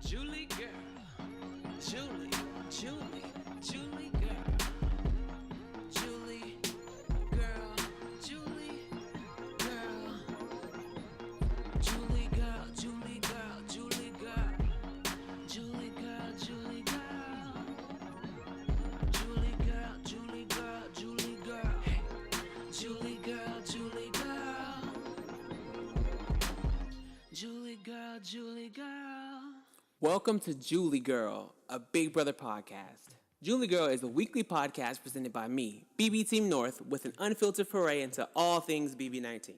Julie girl, Julie, Julie, Julie girl, Julie girl, Julie girl, Julie girl, Julie girl, Julie girl, Julie girl, Julie girl, Julie girl, Julie girl, Julie girl, Julie girl, Julie girl, Julie girl, Julie girl. Welcome to Julie Girl, a Big Brother podcast. Julie Girl is a weekly podcast presented by me, BB Team North, with an unfiltered foray into all things BB19.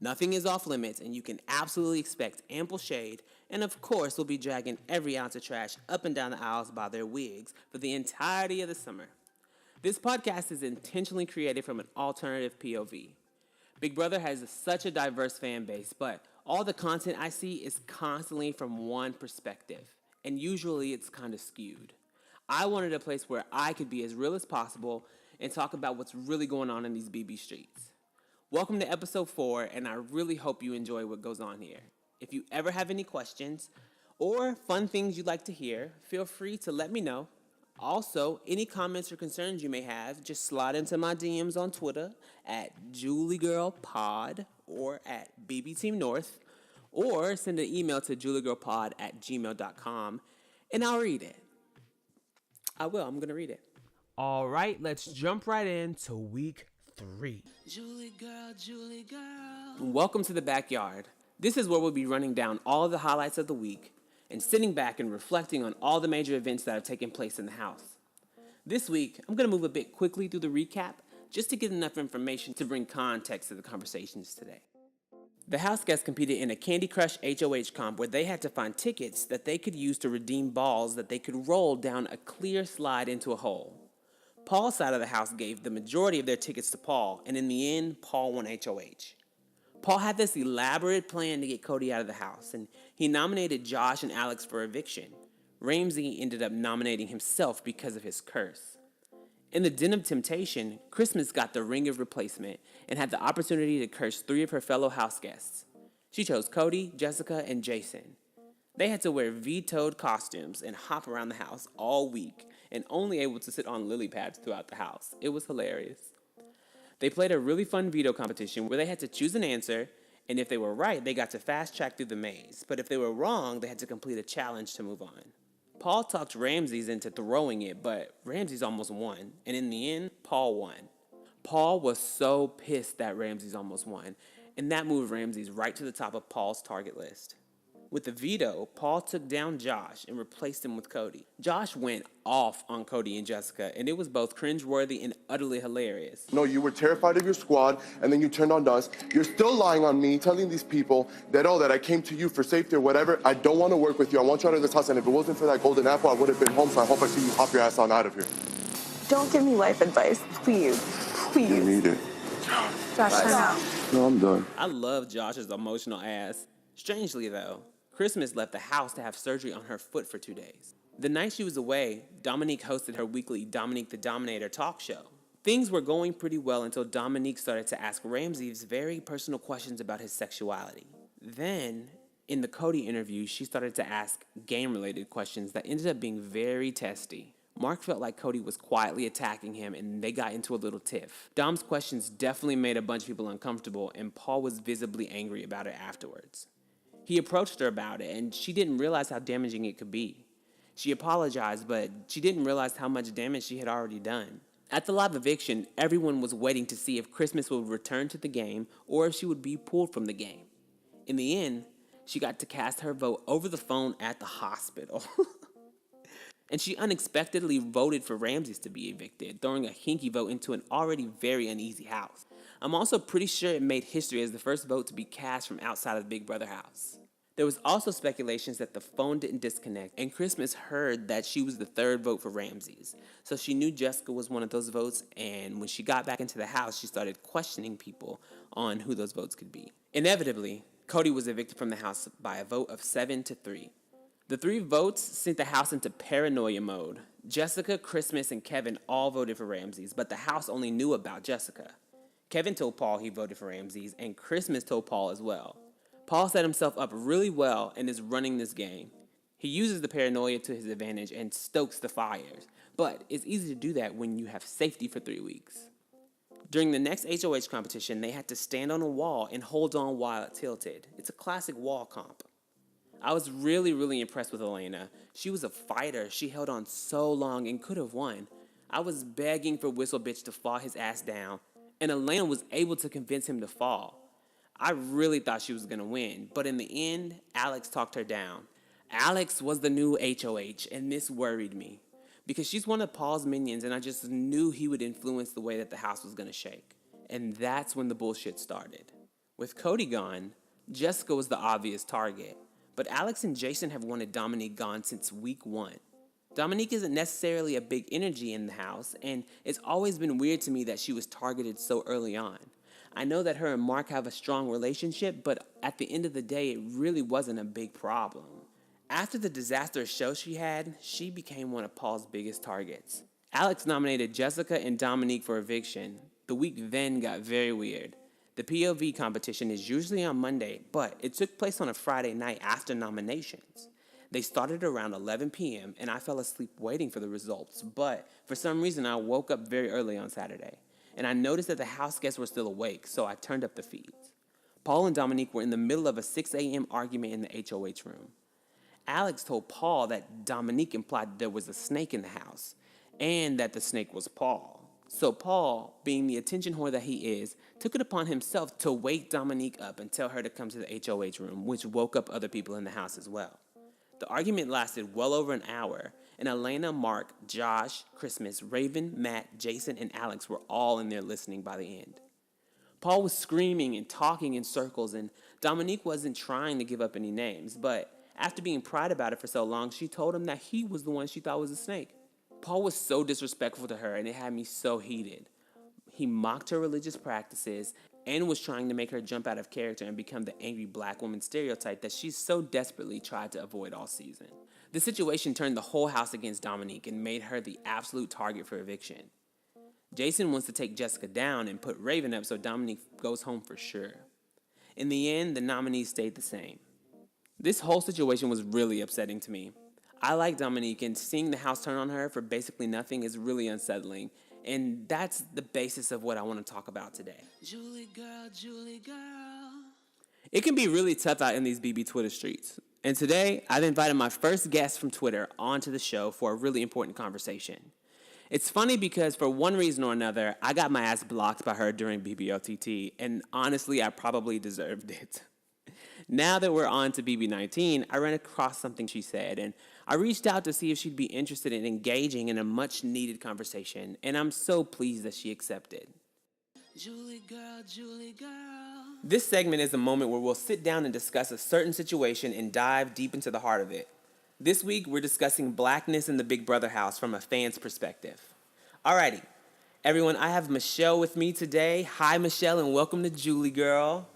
Nothing is off limits, and you can absolutely expect ample shade, and of course, we'll be dragging every ounce of trash up and down the aisles by their wigs for the entirety of the summer. This podcast is intentionally created from an alternative POV. Big Brother has such a diverse fan base, but all the content I see is constantly from one perspective, and usually it's kind of skewed. I wanted a place where I could be as real as possible and talk about what's really going on in these BB streets. Welcome to episode 4, and I really hope you enjoy what goes on here. If you ever have any questions or fun things you'd like to hear, feel free to let me know. Also, any comments or concerns you may have, just slide into my DMs on Twitter at JulieGirlPod or at BBTeamNorth, or send an email to juliegirlpod@gmail.com, and I'll read it. I'm going to read it. All right, let's jump right into week 3. Julie girl, Julie girl. Welcome to the backyard. This is where we'll be running down all of the highlights of the week and sitting back and reflecting on all the major events that have taken place in the house. This week, I'm going to move a bit quickly through the recap just to get enough information to bring context to the conversations today. The house guests competed in a Candy Crush HOH comp where they had to find tickets that they could use to redeem balls that they could roll down a clear slide into a hole. Paul's side of the house gave the majority of their tickets to Paul, and in the end, Paul won HOH. Paul had this elaborate plan to get Cody out of the house, and he nominated Josh and Alex for eviction. Ramsey ended up nominating himself because of his curse. In the Den of Temptation, Christmas got the ring of replacement and had the opportunity to curse 3 of her fellow house guests. She chose Cody, Jessica, and Jason. They had to wear vetoed costumes and hop around the house all week and only able to sit on lily pads throughout the house. It was hilarious. They played a really fun veto competition where they had to choose an answer, and if they were right, they got to fast track through the maze. But if they were wrong, they had to complete a challenge to move on. Paul talked Ramses into throwing it, but Ramses almost won, and in the end, Paul won. Paul was so pissed that Ramses almost won, and that moved Ramses right to the top of Paul's target list. With the veto, Paul took down Josh and replaced him with Cody. Josh went off on Cody and Jessica, and it was both cringeworthy and utterly hilarious. No, you were terrified of your squad, and then you turned on us. You're still lying on me, telling these people that, that I came to you for safety or whatever. I don't want to work with you. I want you out of this house, and if it wasn't for that golden apple, I would have been home, so I hope I see you hop your ass on out of here. Don't give me life advice, please. Please. You need it. Josh, time out. No, I'm done. I love Josh's emotional ass. Strangely, though, Christmas left the house to have surgery on her foot for 2 days. The night she was away, Dominique hosted her weekly Dominique the Dominator talk show. Things were going pretty well until Dominique started to ask Ramses very personal questions about his sexuality. Then, in the Cody interview, she started to ask game-related questions that ended up being very testy. Mark felt like Cody was quietly attacking him, and they got into a little tiff. Dom's questions definitely made a bunch of people uncomfortable, and Paul was visibly angry about it afterwards. He approached her about it, and she didn't realize how damaging it could be. She apologized, but she didn't realize how much damage she had already done. At the live eviction, everyone was waiting to see if Christmas would return to the game or if she would be pulled from the game. In the end, she got to cast her vote over the phone at the hospital. And she unexpectedly voted for Ramses to be evicted, throwing a hinky vote into an already very uneasy house. I'm also pretty sure it made history as the first vote to be cast from outside of the Big Brother house. There was also speculations that the phone didn't disconnect, and Christmas heard that she was the 3rd vote for Ramses. So she knew Jessica was one of those votes, and when she got back into the house, she started questioning people on who those votes could be. Inevitably, Cody was evicted from the house by a vote of 7-3. The 3 votes sent the house into paranoia mode. Jessica, Christmas, and Kevin all voted for Ramses, but the house only knew about Jessica. Kevin told Paul he voted for Ramses, and Christmas told Paul as well. Paul set himself up really well and is running this game. He uses the paranoia to his advantage and stokes the fires, but it's easy to do that when you have safety for 3 weeks. During the next HOH competition, they had to stand on a wall and hold on while it tilted. It's a classic wall comp. I was really impressed with Elena. She was a fighter. She held on so long and could have won. I was begging for Whistle Bitch to fall his ass down, and Elena was able to convince him to fall. I really thought she was going to win, but in the end, Alex talked her down. Alex was the new HOH, and this worried me, because she's one of Paul's minions, and I just knew he would influence the way that the house was going to shake. And that's when the bullshit started. With Cody gone, Jessica was the obvious target, but Alex and Jason have wanted Dominique gone since week 1. Dominique isn't necessarily a big energy in the house, and it's always been weird to me that she was targeted so early on. I know that her and Mark have a strong relationship, but at the end of the day, it really wasn't a big problem. After the disastrous show she had, she became one of Paul's biggest targets. Alex nominated Jessica and Dominique for eviction. The week then got very weird. The POV competition is usually on Monday, but it took place on a Friday night after nominations. They started around 11 p.m., and I fell asleep waiting for the results, but for some reason I woke up very early on Saturday, and I noticed that the house guests were still awake, so I turned up the feeds. Paul and Dominique were in the middle of a 6 a.m. argument in the HOH room. Alex told Paul that Dominique implied that there was a snake in the house, and that the snake was Paul. So Paul, being the attention whore that he is, took it upon himself to wake Dominique up and tell her to come to the HOH room, which woke up other people in the house as well. The argument lasted well over an hour, and Elena, Mark, Josh, Christmas, Raven, Matt, Jason, and Alex were all in there listening by the end. Paul was screaming and talking in circles, and Dominique wasn't trying to give up any names, but after being pried about it for so long, she told him that he was the one she thought was a snake. Paul was so disrespectful to her, and it had me so heated. He mocked her religious practices and was trying to make her jump out of character and become the angry black woman stereotype that she so desperately tried to avoid all season. The situation turned the whole house against Dominique and made her the absolute target for eviction. Jason wants to take Jessica down and put Raven up so Dominique goes home for sure. In the end, the nominees stayed the same. This whole situation was really upsetting to me. I like Dominique, and seeing the house turn on her for basically nothing is really unsettling. And that's the basis of what I want to talk about today. Julie girl. It can be really tough out in these BB Twitter streets. And today, I've invited my first guest from Twitter onto the show for a really important conversation. It's funny because for one reason or another, I got my ass blocked by her during BBOTT, and honestly, I probably deserved it. Now that we're on to BB19, I ran across something she said, and I reached out to see if she'd be interested in engaging in a much-needed conversation, and I'm so pleased that she accepted. Julie girl. This segment is a moment where we'll sit down and discuss a certain situation and dive deep into the heart of it. This week, we're discussing blackness in the Big Brother house from a fan's perspective. Alrighty, everyone, I have Michelle with me today. Hi, Michelle, and welcome to Julie Girl.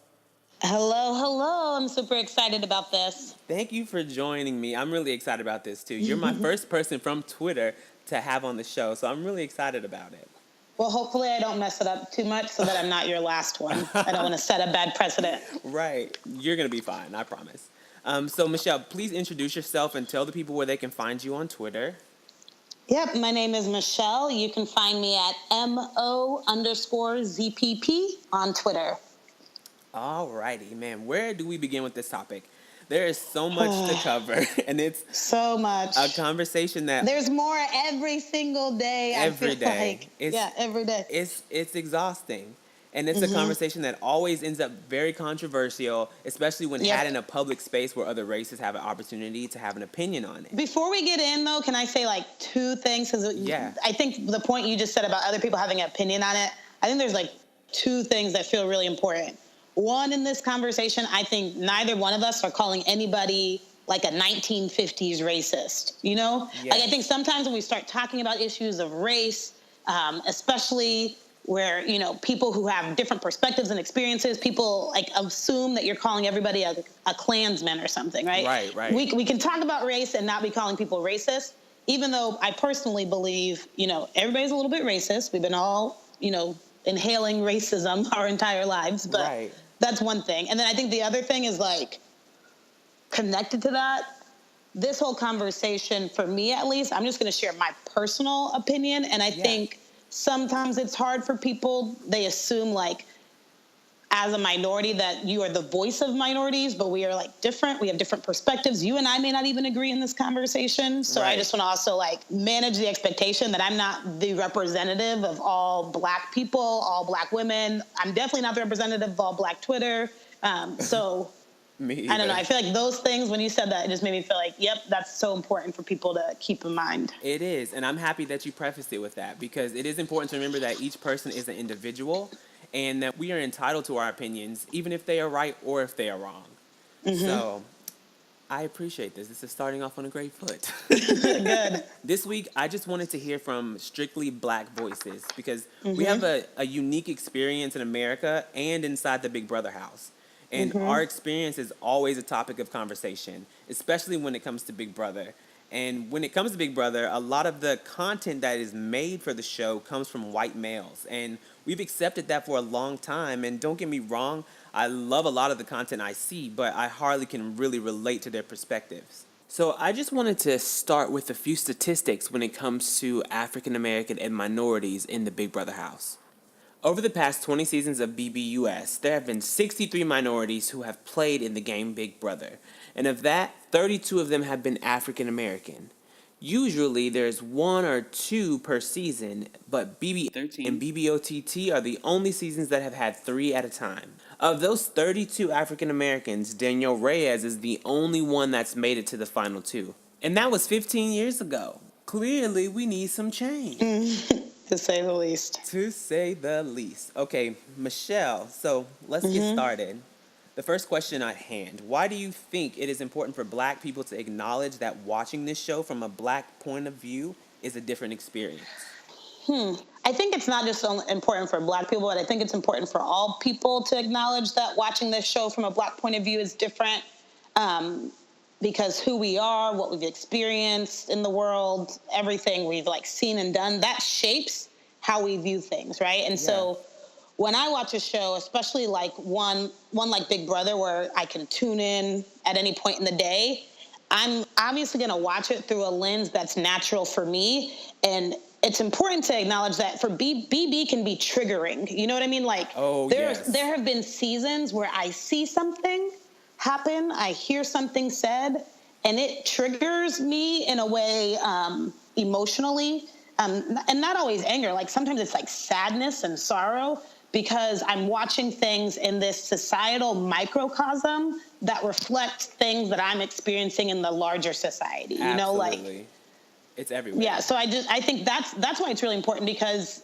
Hello. I'm super excited about this. Thank you for joining me. I'm really excited about this, too. You're my first person from Twitter to have on the show, so I'm really excited about it. Well, hopefully I don't mess it up too much so that I'm not your last one. I don't want to set a bad precedent. Right. You're going to be fine, I promise. So, Michelle, please introduce yourself and tell the people where they can find you on Twitter. Yep, my name is Michelle. You can find me at MO_ZPP on Twitter. Alrighty, man. Where do we begin with this topic? There is so much to cover, and it's so much. A conversation that there's more every single day. Every I feel day. like. Every day. It's exhausting, and it's a conversation that always ends up very controversial, especially when had in a public space where other races have an opportunity to have an opinion on it. Before we get in, though, can I say like two things? Because I think the point you just said about other people having an opinion on it, I think there's like two things that feel really important. One, in this conversation, I think neither one of us are calling anybody like a 1950s racist, you know? Yeah. Like, I think sometimes when we start talking about issues of race, especially where, you know, people who have different perspectives and experiences, people like assume that you're calling everybody a Klansman or something, right? Right. We can talk about race and not be calling people racist, even though I personally believe, you know, everybody's a little bit racist. We've been all, you know, inhaling racism our entire lives, but that's one thing. And then I think the other thing is like connected to that. this whole conversation, for me at least, I'm just going to share my personal opinion. And I think sometimes it's hard for people. They assume, like, as a minority that you are the voice of minorities, but we are, like, different. We have different perspectives. You and I may not even agree in this conversation. So I just want to also, like, manage the expectation that I'm not the representative of all Black people, all Black women. I'm definitely not the representative of all Black Twitter. So I don't know. I feel like those things, when you said that, it just made me feel like, yep, that's so important for people to keep in mind. It is. And I'm happy that you prefaced it with that, because it is important to remember that each person is an individual and that we are entitled to our opinions, even if they are right or if they are wrong. So I appreciate this. This is starting off on a great foot. Good. This week, I just wanted to hear from strictly Black voices, because we have a unique experience in America and inside the Big Brother house. And our experience is always a topic of conversation, especially when it comes to Big Brother. And when it comes to Big Brother, a lot of the content that is made for the show comes from white males. And we've accepted that for a long time. And don't get me wrong, I love a lot of the content I see, but I hardly can really relate to their perspectives. So I just wanted to start with a few statistics when it comes to African American and minorities in the Big Brother house. Over the past 20 seasons of BBUS, there have been 63 minorities who have played in the game Big Brother. And of that, 32 of them have been African American. Usually, there's 1 or 2 per season, but BB13 and BBOTT are the only seasons that have had 3 at a time. Of those 32 African Americans, Danielle Reyes is the only one that's made it to the final 2. And that was 15 years ago. Clearly, we need some change. To say the least. To say the least. Okay, Michelle, so let's get started. The first question at hand: why do you think it is important for Black people to acknowledge that watching this show from a Black point of view is a different experience? I think it's not just important for Black people, but I think it's important for all people to acknowledge that watching this show from a Black point of view is different. Because who we are, what we've experienced in the world, everything we've, like, seen and done, that shapes how we view things, right? And so when I watch a show, especially like one like Big Brother, where I can tune in at any point in the day, I'm obviously going to watch it through a lens that's natural for me. And it's important to acknowledge that for BB can be triggering. You know what I mean? Like, there have been seasons where I see something happen, I hear something said, and it triggers me in a way emotionally, and not always anger. Like, sometimes it's like sadness and sorrow, because I'm watching things in this societal microcosm that reflect things that I'm experiencing in the larger society. You know, like, it's everywhere. Yeah, so I think that's why it's really important, because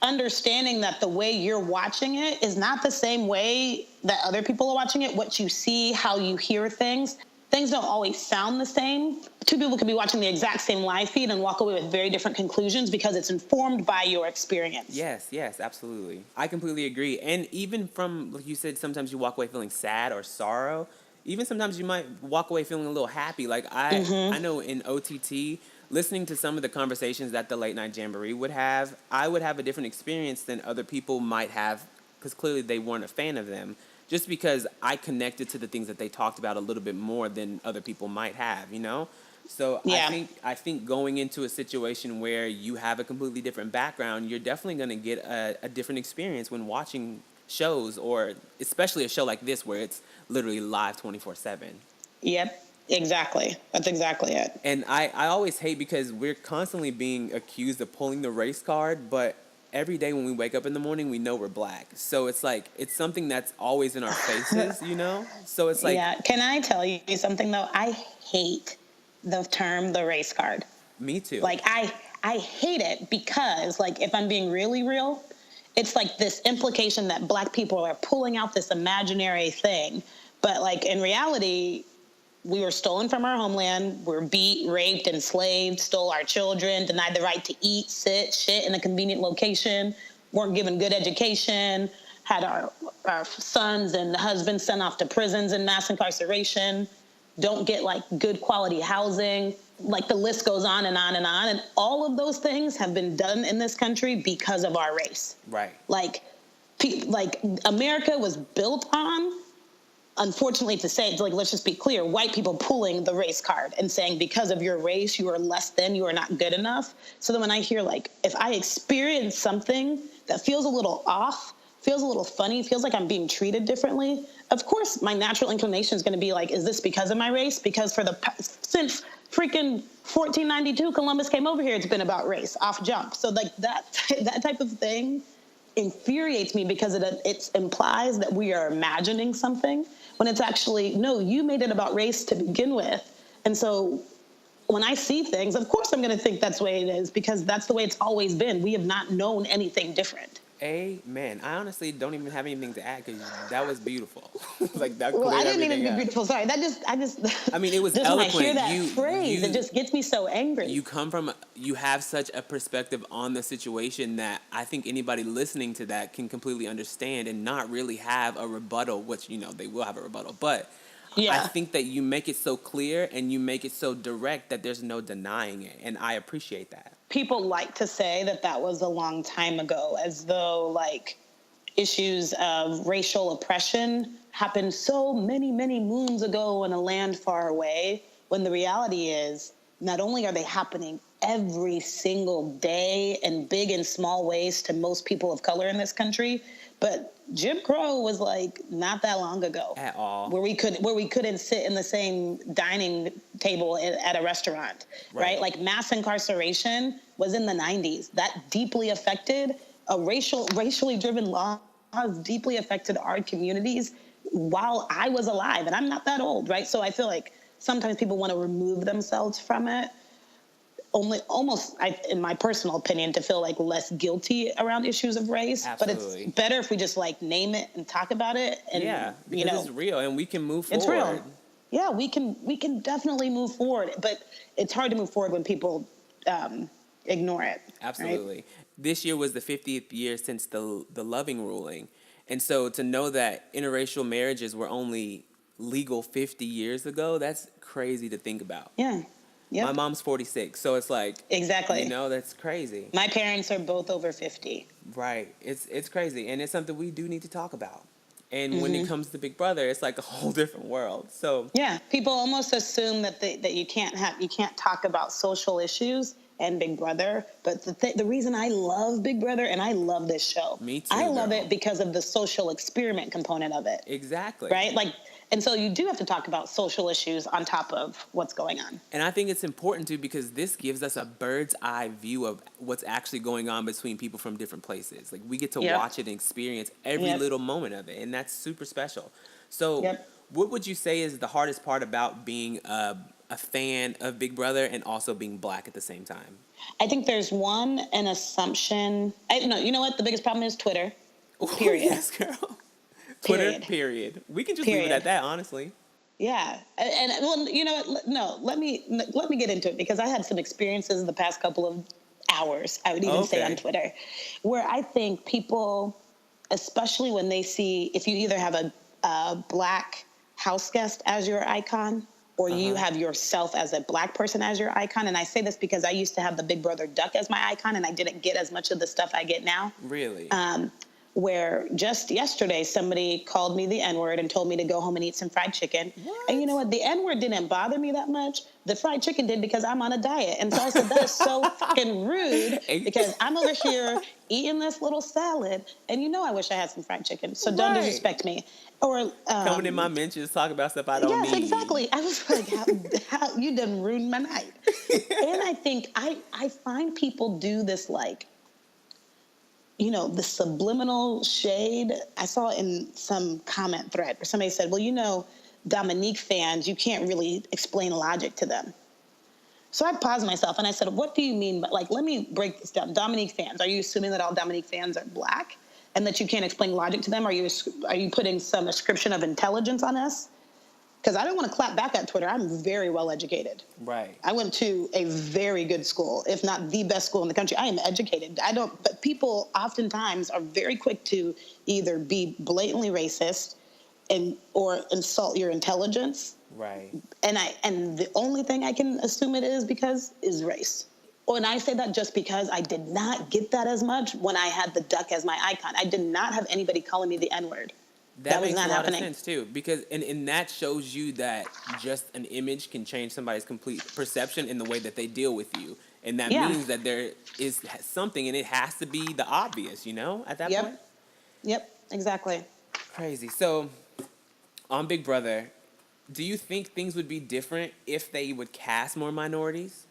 understanding that the way you're watching it is not the same way that other people are watching it. What you see, how you hear things don't always sound the same. 2 people could be watching the exact same live feed and walk away with very different conclusions because it's informed by your experience. Yes, absolutely. I completely agree. And even from, like you said, sometimes you walk away feeling sad or sorrow. Even sometimes you might walk away feeling a little happy. Like, I know in OTT, listening to some of the conversations that the Late Night Jamboree would have, I would have a different experience than other people might have, because clearly they weren't a fan of them, just because I connected to the things that they talked about a little bit more than other people might have, you know? So I think going into a situation where you have a completely different background, you're definitely going to get a different experience when watching shows, or especially a show like this where it's literally live 24/7. Yep. Exactly. That's exactly it. And I always hate, because we're constantly being accused of pulling the race card, but every day when we wake up in the morning, we know we're Black. So it's like, it's something that's always in our faces, you know? So it's like... Yeah. Can I tell you something, though? I hate the term the race card. Me too. Like, I hate it because, like, if I'm being really real, it's like this implication that Black people are pulling out this imaginary thing. But, like, in reality, we were stolen from our homeland, we're beat, raped, enslaved, stole our children, denied the right to eat, sit, shit in a convenient location, weren't given good education, had our sons and husbands sent off to prisons and mass incarceration, don't get, like, good quality housing. Like, the list goes on and on and on. And all of those things have been done in this country because of our race. Right. Like America was built on unfortunately to say, like, let's just be clear, white people pulling the race card and saying, because of your race, you are less than, you are not good enough. So then when I hear, like, if I experience something that feels a little off, feels a little funny, feels like I'm being treated differently, of course my natural inclination is going to be like, is this because of my race? Because since freaking 1492, Columbus came over here, it's been about race, off jump. So like that type of thing infuriates me, because it implies that we are imagining something when it's actually, no, you made it about race to begin with. And so when I see things, of course I'm going to think that's the way it is, because that's the way it's always been. We have not known anything different. Amen. I honestly don't even have anything to add, because that was beautiful. Like that. Well, I didn't mean it to be up. beautiful. Sorry, I mean, it was just eloquent. When I hear that phrase, it just gets me so angry. You have such a perspective on the situation that I think anybody listening to that can completely understand and not really have a rebuttal. Which, you know, they will have a rebuttal, but yeah. I think that you make it so clear and you make it so direct that there's no denying it, and I appreciate that. People like to say that was a long time ago, as though like issues of racial oppression happened so many, many moons ago in a land far away, when the reality is not only are they happening every single day in big and small ways to most people of color in this country, but Jim Crow was like not that long ago at all, where we couldn't sit in the same dining table at a restaurant, right? Like mass incarceration was in the 90s. That deeply affected racially driven laws deeply affected our communities while I was alive, and I'm not that old, right? So I feel like sometimes people want to remove themselves from it, in my personal opinion, to feel like less guilty around issues of race. Absolutely. But it's better if we just like name it and talk about it. And, because it's real and we can move forward. It's real. Yeah, we can definitely move forward, but it's hard to move forward when people ignore it. Absolutely. Right? This year was the 50th year since the Loving ruling. And so to know that interracial marriages were only legal 50 years ago, that's crazy to think about. Yeah. Yep. My mom's 46, so it's like... Exactly. You know, that's crazy. My parents are both over 50. Right. It's crazy, and it's something we do need to talk about. And when it comes to Big Brother, it's like a whole different world. So yeah, people almost assume that you can't talk about social issues and Big Brother. But the reason I love Big Brother, and I love this show, me too, I love it because of the social experiment component of it. Exactly. Right? Like, and so you do have to talk about social issues on top of what's going on. And I think it's important too, because this gives us a bird's eye view of what's actually going on between people from different places. Like we get to watch it and experience every little moment of it, and that's super special. So what would you say is the hardest part about being a fan of Big Brother and also being Black at the same time? I think there's an assumption. No, you know what? The biggest problem is Twitter. Period. Yes, girl. Twitter, period. We can just leave it at that, honestly. Yeah. And well, you know what? No, let me get into it, because I had some experiences in the past couple of hours, I would even say, on Twitter, where I think people, especially when they see, if you either have a Black house guest as your icon, or you have yourself as a Black person as your icon. And I say this because I used to have the Big Brother duck as my icon, and I didn't get as much of the stuff I get now. Really? Where just yesterday somebody called me the N-word and told me to go home and eat some fried chicken. What? And you know what? The N-word didn't bother me that much. The fried chicken did, because I'm on a diet. And so I said, that is so fucking rude, because I'm over here eating this little salad, and you know I wish I had some fried chicken. So don't disrespect me. Or coming in my mentions, talking about stuff I don't need. Yes, exactly. I was like, how you done ruined my night. And I think I find people do this, like, you know, the subliminal shade. I saw in some comment thread where somebody said, well, you know, Dominique fans, you can't really explain logic to them. So I paused myself and I said, what do you mean? But like, let me break this down. Dominique fans, are you assuming that all Dominique fans are Black and that you can't explain logic to them? Are you putting some ascription of intelligence on us? Because I don't want to clap back at Twitter. I'm very well educated. Right. I went to a very good school, if not the best school in the country. I am educated. But people oftentimes are very quick to either be blatantly racist or insult your intelligence. Right. And the only thing I can assume it is race. And I say that just because I did not get that as much when I had the duck as my icon. I did not have anybody calling me the N-word. That was makes not a lot happening. of sense too, because and that shows you that just an image can change somebody's complete perception in the way that they deal with you, and that Yeah. means that there is something, and it has to be the obvious, at that point. Yep. Yep. Exactly. Crazy. So, on Big Brother, do you think things would be different if they would cast more minorities?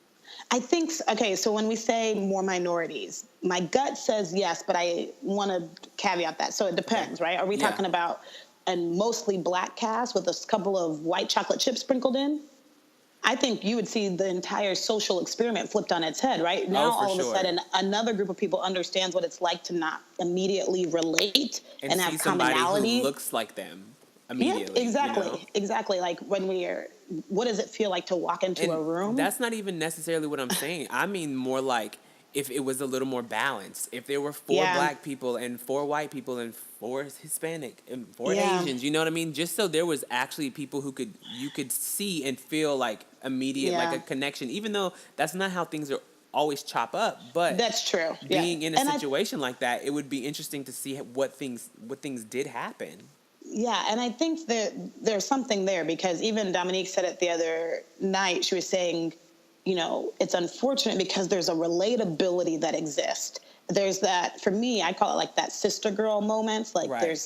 I think, okay, so when we say more minorities, my gut says yes, but I want to caveat that. So it depends, right? Are we Yeah. talking about a mostly black cast with a couple of white chocolate chips sprinkled in? I think you would see the entire social experiment flipped on its head, right? Now, for all of a sure. sudden, another group of people understands what it's like to not immediately relate and see have somebody commonality. who looks like them immediately. Yep, exactly. Exactly. Like what does it feel like to walk into And a room? that's not even necessarily what I'm saying. I mean more like if it was a little more balanced. If there were 4 Yeah. black people and 4 white people and 4 Hispanic and 4 Yeah. Asians, you know what I mean? Just so there was actually people who you could see and feel like immediate, like Yeah. a connection, even though that's not how things are always chop up. But That's true. being Yeah. in a And situation like that, it would be interesting to see what things did happen. Yeah, and I think that there's something there because even Dominique said it the other night. She was saying, it's unfortunate because there's a relatability that exists. There's that, for me, I call it like that sister girl moments. Like Right.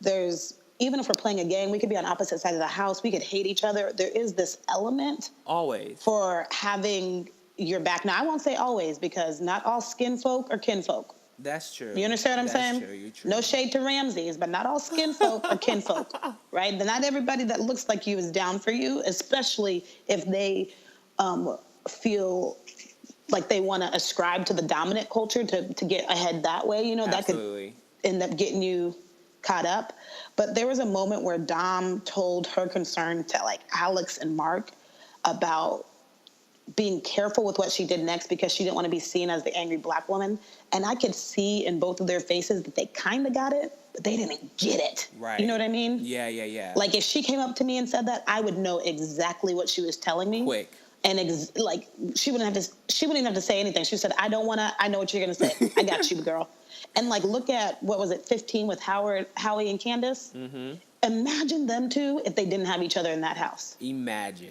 there's even if we're playing a game, we could be on opposite sides of the house. We could hate each other. There is this element Always. for having your back. Now, I won't say always because not all skin folk are kinfolk. That's true. You understand what I'm saying? True. You're true. No shade to Ramses, but not all skin folk are kinfolk, right? Not everybody that looks like you is down for you, especially if they feel like they want to ascribe to the dominant culture to get ahead that way. Absolutely. That could end up getting you caught up. But there was a moment where Dom told her concern to like Alex and Mark about being careful with what she did next because she didn't want to be seen as the angry black woman. And I could see in both of their faces that they kind of got it, but they didn't get it. Right. You know what I mean? Yeah. Like if she came up to me and said that, I would know exactly what she was telling me. Quick. And she wouldn't even have to say anything. She said, I know what you're going to say. I got you, girl. And like, look at, what was it, 15 with Howie and Candace? Mm-hmm. Imagine them two if they didn't have each other in that house. Imagine.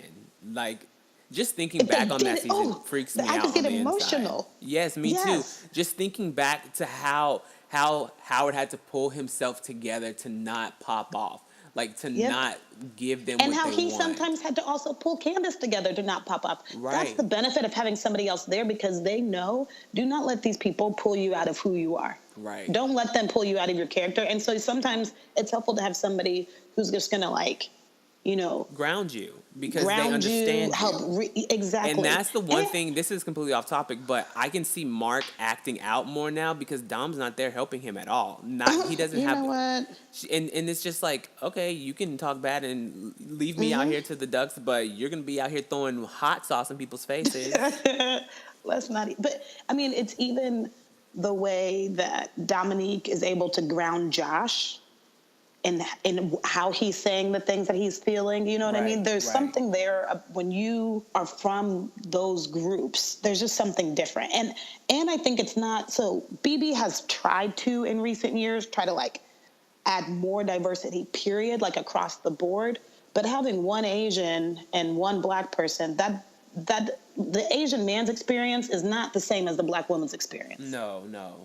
Like, just thinking back on that season freaks me out. I just get on the emotional. inside. Yes, me too. Just thinking back to how Howard had to pull himself together to not pop off, like to not give them. And what how they he want. sometimes had to also pull Candace together to not pop up. Right. That's the benefit of having somebody else there because they know. Do not let these people pull you out of who you are. Right. Don't let them pull you out of your character. And so sometimes it's helpful to have somebody who's just gonna ground you because they understand you. Exactly. And that's the one thing, this is completely off topic, but I can see Mark acting out more now because Dom's not there helping him at all. He doesn't you have. know what? And it's just like, okay, you can talk bad and leave me out here to the ducks, but you're gonna be out here throwing hot sauce in people's faces. Let's not. But I mean, it's even the way that Dominique is able to ground Josh. And how he's saying the things that he's feeling, you know what I mean? There's something there when you are from those groups. There's just something different, and I think it's not. So BB has tried to in recent years try to like add more diversity, period, like across the board. But having one Asian and one black person, that the Asian man's experience is not the same as the black woman's experience. No.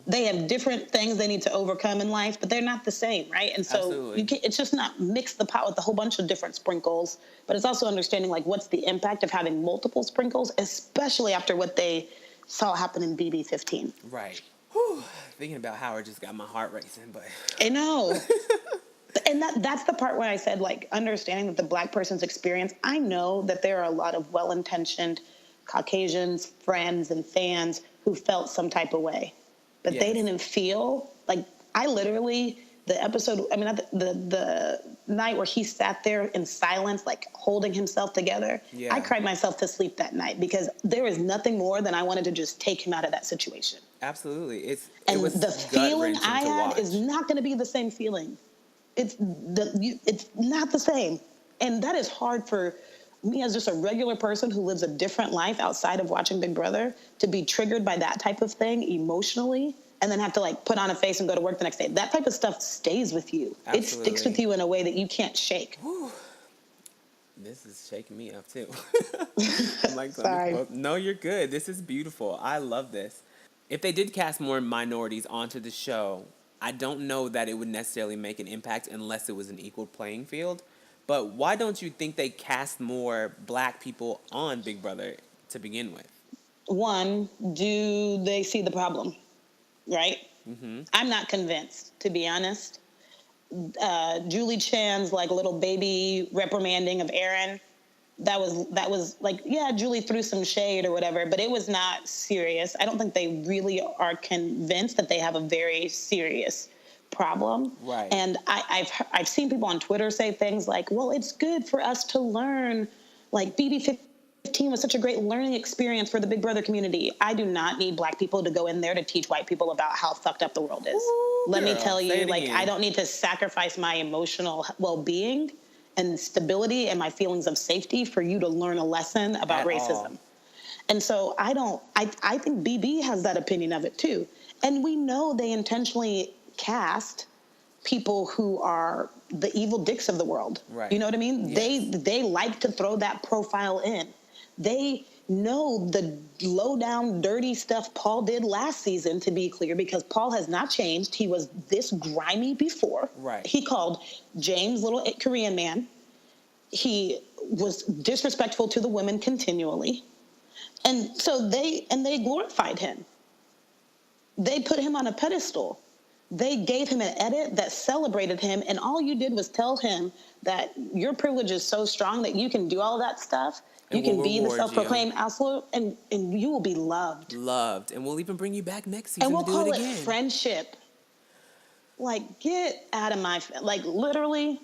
They have different things they need to overcome in life, but they're not the same, right? And so it's just not mix the pot with a whole bunch of different sprinkles, but it's also understanding like what's the impact of having multiple sprinkles, especially after what they saw happen in BB 15. Right. Whew. Thinking about Howard just got my heart racing, but I know. And that's the part where I said, like, understanding that the black person's experience, I know that there are a lot of well-intentioned Caucasians, friends, and fans who felt some type of way. But they didn't feel, like, I literally, the episode, I mean, the night where he sat there in silence, like, holding himself together, I cried myself to sleep that night because there was nothing more than I wanted to just take him out of that situation. Absolutely. It was the feeling I had watch. is not going to be the same feeling. It's not the same. And that is hard for me as just a regular person who lives a different life outside of watching Big Brother to be triggered by that type of thing emotionally. and then have to like put on a face and go to work the next day. That type of stuff stays with you. Absolutely. It sticks with you in a way that you can't shake. Whew. This is shaking me up too. I'm like, Sorry. no, you're good. This is beautiful. I love this. If they did cast more minorities onto the show, I don't know that it would necessarily make an impact unless it was an equal playing field. But why don't you think they cast more black people on Big Brother to begin with? One, do they see the problem? Right? Mm-hmm. I'm not convinced, to be honest. Julie Chan's like little baby reprimanding of Aaron, that was like, yeah, Julie threw some shade or whatever, but it was not serious. I don't think they really are convinced that they have a very serious problem. Right. And I've seen people on Twitter say things like, well, it's good for us to learn, like BB15 was such a great learning experience for the Big Brother community. I do not need black people to go in there to teach white people about how fucked up the world is. Ooh, Let me girl, tell you, like, again. I don't need to sacrifice my emotional well-being and stability and my feelings of safety for you to learn a lesson about racism. And so I think BB has that opinion of it too. And we know they intentionally cast people who are the evil dicks of the world. Right. You know what I mean? Yes. They like to throw that profile in. They know the low down dirty stuff Paul did last season, to be clear, because Paul has not changed. He was this grimy before. Right. He called James little Korean man. He was disrespectful to the women continually. And so they glorified him. They put him on a pedestal. They gave him an edit that celebrated him, and all you did was tell him that your privilege is so strong that you can do all that stuff. You can be the self-proclaimed absolute, and you will be loved. Loved. And we'll even bring you back next season And we'll to do call it it again. friendship. Like, get out of my... Like, literally,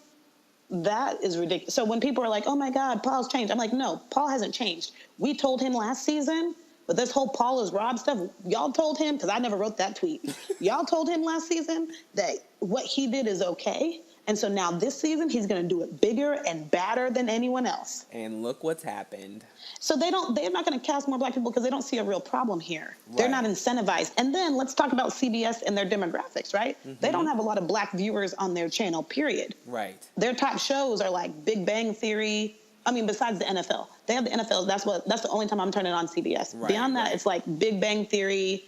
that is ridiculous. So when people are like, oh, my God, Paul's changed. I'm like, no, Paul hasn't changed. We told him last season, but this whole Paul is Rob stuff, y'all told him, because I never wrote that tweet. Y'all told him last season that what he did is okay. And so now this season, he's going to do it bigger and badder than anyone else. And look what's happened. So they're not going to cast more black people because they don't see a real problem here. Right. They're not incentivized. And then let's talk about CBS and their demographics, right? Mm-hmm. They don't have a lot of black viewers on their channel, period. Right. Their top shows are like Big Bang Theory. I mean, besides the NFL. They have the NFL. That's the only time I'm turning on CBS. Right, Beyond that, it's like Big Bang Theory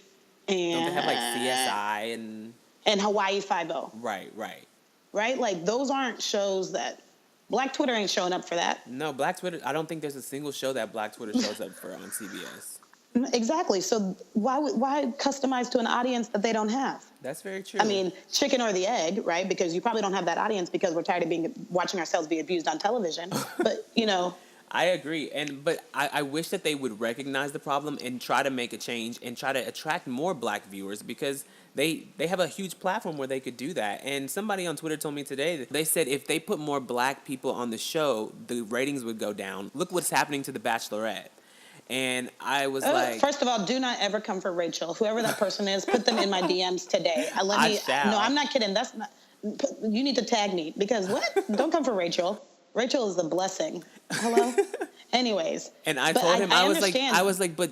and... Don't they have like CSI and... And Hawaii Five-0. Right. Right? Like, those aren't shows that... Black Twitter ain't showing up for that. No, Black Twitter... I don't think there's a single show that Black Twitter shows up for on CBS. Exactly. So why customize to an audience that they don't have? That's very true. I mean, chicken or the egg, right? Because you probably don't have that audience because we're tired of watching ourselves be abused on television. But, you know... I agree. But I wish that they would recognize the problem and try to make a change and try to attract more black viewers, because they have a huge platform where they could do that. And somebody on Twitter told me today that they said if they put more black people on the show, the ratings would go down. Look what's happening to The Bachelorette. And I was like... First of all, do not ever come for Rachel. Whoever that person is, put them in my DMs today. No, I'm not kidding. You need to tag me, because what? Don't come for Rachel. Rachel is a blessing. Hello? Anyways. And I told him, I was like, but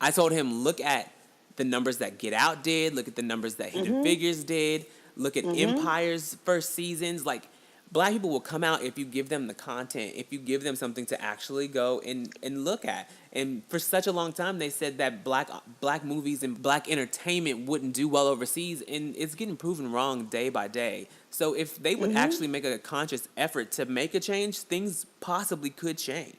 I told him, look at the numbers that Get Out did, look at the numbers that Hidden Figures did, look at Empire's first seasons. Like, black people will come out if you give them the content, if you give them something to actually go and look at. And for such a long time, they said that black movies and black entertainment wouldn't do well overseas, and it's getting proven wrong day by day. So if they would actually make a conscious effort to make a change, things possibly could change.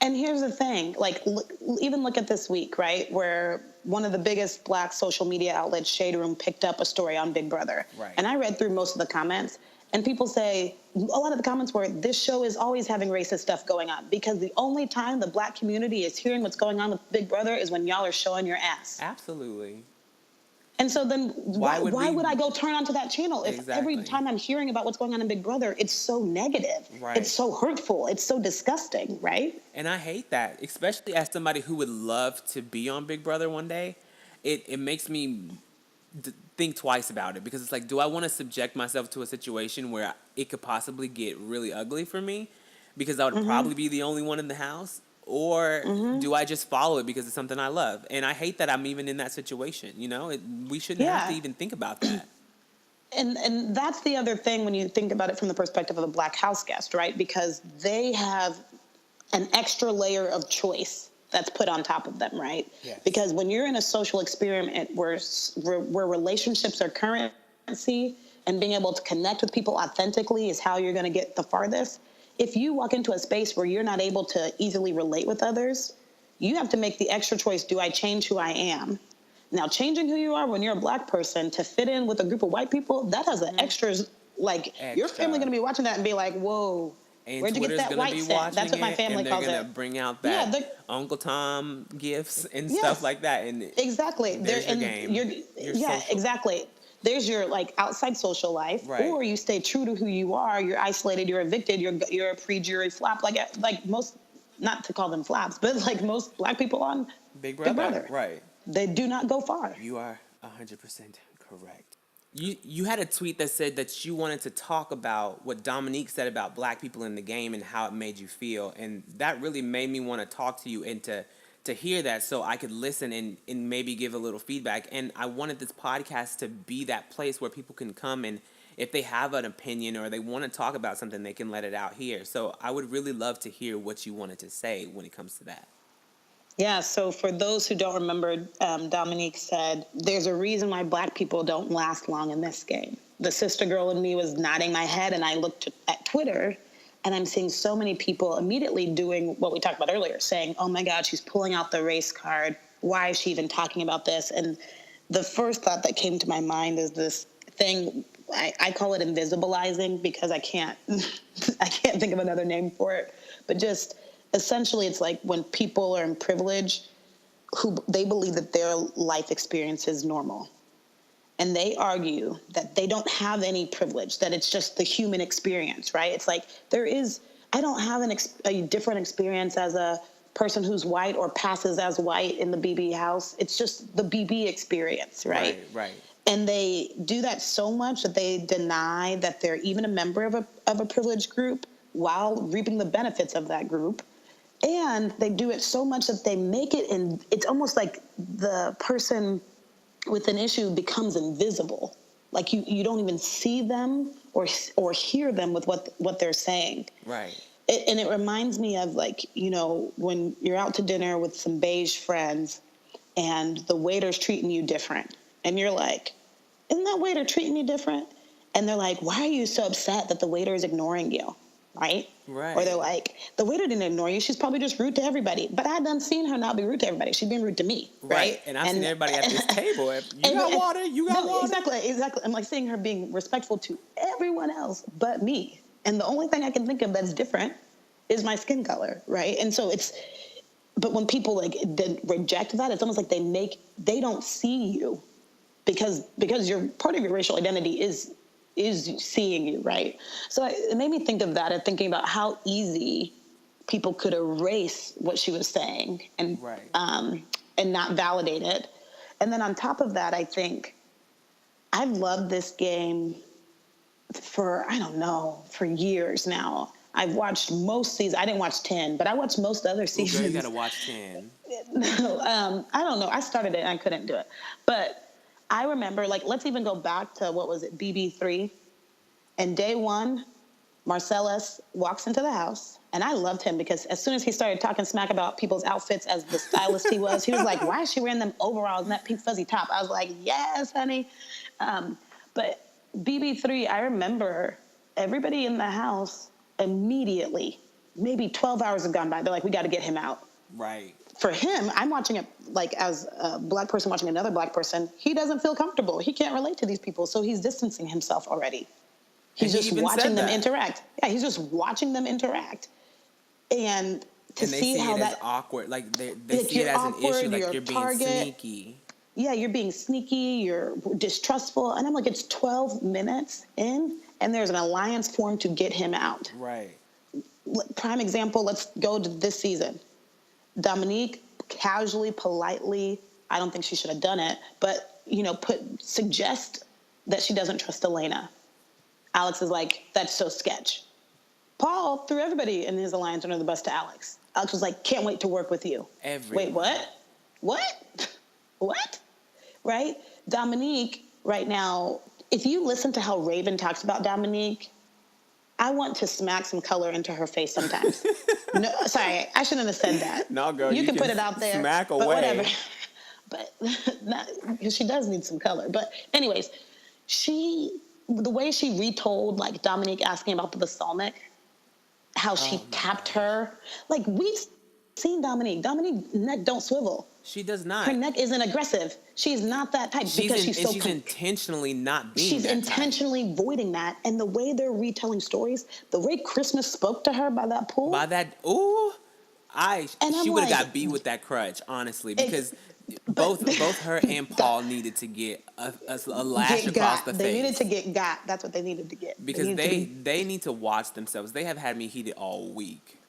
And here's the thing, like, look at this week, right, where one of the biggest black social media outlets, Shade Room, picked up a story on Big Brother. Right. And I read through most of the comments, and people say, a lot of the comments were, this show is always having racist stuff going on, because the only time the black community is hearing what's going on with Big Brother is when y'all are showing your ass. Absolutely. And so then why would I go turn onto that channel if every time I'm hearing about what's going on in Big Brother, it's so negative, right. It's so hurtful, it's so disgusting, right? And I hate that, especially as somebody who would love to be on Big Brother one day. It makes me think twice about it, because it's like, do I want to subject myself to a situation where it could possibly get really ugly for me because I would probably be the only one in the house? or do I just follow it because it's something I love? And I hate that I'm even in that situation. You know, we shouldn't have to even think about that. And that's the other thing when you think about it from the perspective of the Black house guest, right? Because they have an extra layer of choice that's put on top of them, right? Yes. Because when you're in a social experiment where relationships are currency and being able to connect with people authentically is how you're going to get the farthest. If you walk into a space where you're not able to easily relate with others, you have to make the extra choice. Do I change who I am? Now, changing who you are when you're a Black person to fit in with a group of white people, that has an extras, like, your family going to be watching that and be like, whoa, and where'd you Twitter's get that white scent? That's what my family calls it. And they're going to bring out that Uncle Tom gifts and stuff like that. And exactly. There's your game. Yeah, exactly. There's your, like, outside social life. Right. Or you stay true to who you are. You're isolated. You're evicted. You're a pre-jury flap. Like most, not to call them flaps, but like most Black people on Big Brother. Right. They do not go far. You are 100% correct. You had a tweet that said that you wanted to talk about what Dominique said about Black people in the game and how it made you feel. And that really made me want to talk to you and to hear that so I could listen and maybe give a little feedback. And I wanted this podcast to be that place where people can come and if they have an opinion or they want to talk about something, they can let it out here. So I would really love to hear what you wanted to say when it comes to that. Yeah, so for those who don't remember, Dominique said, there's a reason why Black people don't last long in this game. The sister girl in me was nodding my head, and I looked at Twitter, and I'm seeing so many people immediately doing what we talked about earlier, saying, oh my God, she's pulling out the race card. Why is she even talking about this? And the first thought that came to my mind is this thing, I call it invisibilizing because I can't think of another name for it, but just essentially it's like when people are in privilege who they believe that their life experience is normal. And they argue that they don't have any privilege, that it's just the human experience, right? It's like I don't have a different experience as a person who's white or passes as white in the BB house. It's just the BB experience, right? Right. And they do that so much that they deny that they're even a member of a privileged group while reaping the benefits of that group. And they do it so much that they make it, and it's almost like the person with an issue becomes invisible. Like you don't even see them or hear them with what they're saying. Right. And it reminds me of, like, you know, when you're out to dinner with some beige friends and the waiter's treating you different. And you're like, isn't that waiter treating you different? And they're like, why are you so upset that the waiter is ignoring you? Right? Right. Or they're like, the waiter didn't ignore you. She's probably just rude to everybody. But I done seen her not be rude to everybody. She's being rude to me. Right. And I've seen everybody at this table. You got water? You got water? Exactly. I'm like seeing her being respectful to everyone else but me. And the only thing I can think of that's different is my skin color. Right. And so but when people reject that, it's almost like they don't see you because you're part of your racial identity is seeing you, right? So it made me think of that and thinking about how easy people could erase what she was saying and not validate it. And then on top of that, I think I've loved this game for years now. I've watched most seasons. I didn't watch 10, but I watched most other seasons. Girl, you gotta watch 10. I don't know. I started it and I couldn't do it. But I remember, let's even go back to, BB3. And day one, Marcellus walks into the house. And I loved him because as soon as he started talking smack about people's outfits as the stylist he was like, why is she wearing them overalls and that pink fuzzy top? I was like, yes, honey. But BB3, I remember everybody in the house immediately, maybe 12 hours have gone by. They're like, we got to get him out. Right. For him, I'm watching it as a Black person watching another Black person. He doesn't feel comfortable. He can't relate to these people, so he's distancing himself already. He's just watching them interact. Yeah, he's just watching them interact. And to see how that... as awkward. Like, they see it as an issue, like you're being sneaky. Yeah, you're being sneaky, you're distrustful. And I'm like, it's 12 minutes in, and there's an alliance formed to get him out. Right. Prime example, let's go to this season. Dominique casually, politely, I don't think she should have done it, but, suggest that she doesn't trust Elena. Alex is like, that's so sketch. Paul threw everybody in his alliance under the bus to Alex. Alex was like, can't wait to work with you. Everyone. Wait, what? What? What? Right? Dominique, right now, if you listen to how Raven talks about Dominique, I want to smack some color into her face sometimes. No, sorry, I shouldn't have said that. No, girl, you can put it out there. Smack but away. Whatever. But because she does need some color. But anyways, the way she retold like Dominique asking about the balsamic, how she tapped her. Like we've seen Dominique. Dominique's neck don't swivel. She does not. Her neck isn't aggressive. She's not that type because she's so. She's intentionally not being. She's that intentionally type. Voiding that, and the way they're retelling stories, the way Christmas spoke to her by that pool. By that, she would have got beat with that crutch, honestly, because both her and Paul needed to get a lash across the face. They needed to get got. That's what they needed to get. Because they need to watch themselves. They have had me heated all week.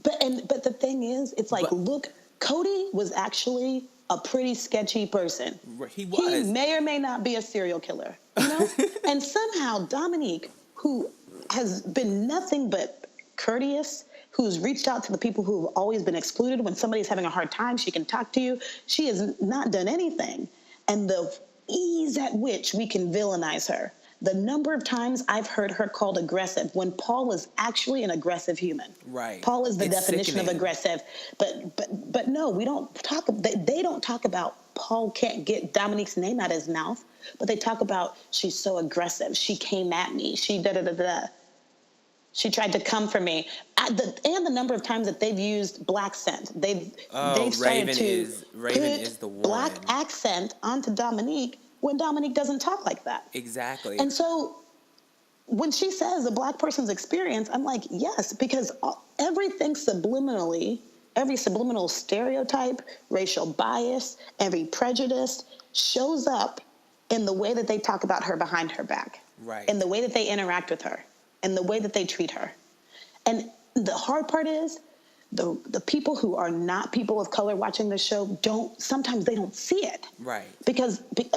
But the thing is, it's like, look, Cody was actually a pretty sketchy person. He was. He may or may not be a serial killer, you know? And somehow Dominique, who has been nothing but courteous, who's reached out to the people who have always been excluded. When somebody's having a hard time, she can talk to you. She has not done anything. And the ease at which we can villainize her, the number of times I've heard her called aggressive when Paul is actually an aggressive human. Right. Paul is the definition sickening. of aggressive. But no, we don't talk. They don't talk about Paul can't get Dominique's name out of his mouth, but they talk about she's so aggressive. She came at me. She da-da-da-da. She tried to come for me. And the number of times that they've used black scent. They've started Raven to is the one. Black accent onto Dominique when Dominique doesn't talk like that. Exactly. And so when she says a black person's experience, I'm like, yes, because everything subliminally, every subliminal stereotype, racial bias, every prejudice shows up in the way that they talk about her behind her back. Right. In the way that they interact with her, and the way that they treat her. And the hard part is the people who are not people of color watching the show sometimes they don't see it. Right.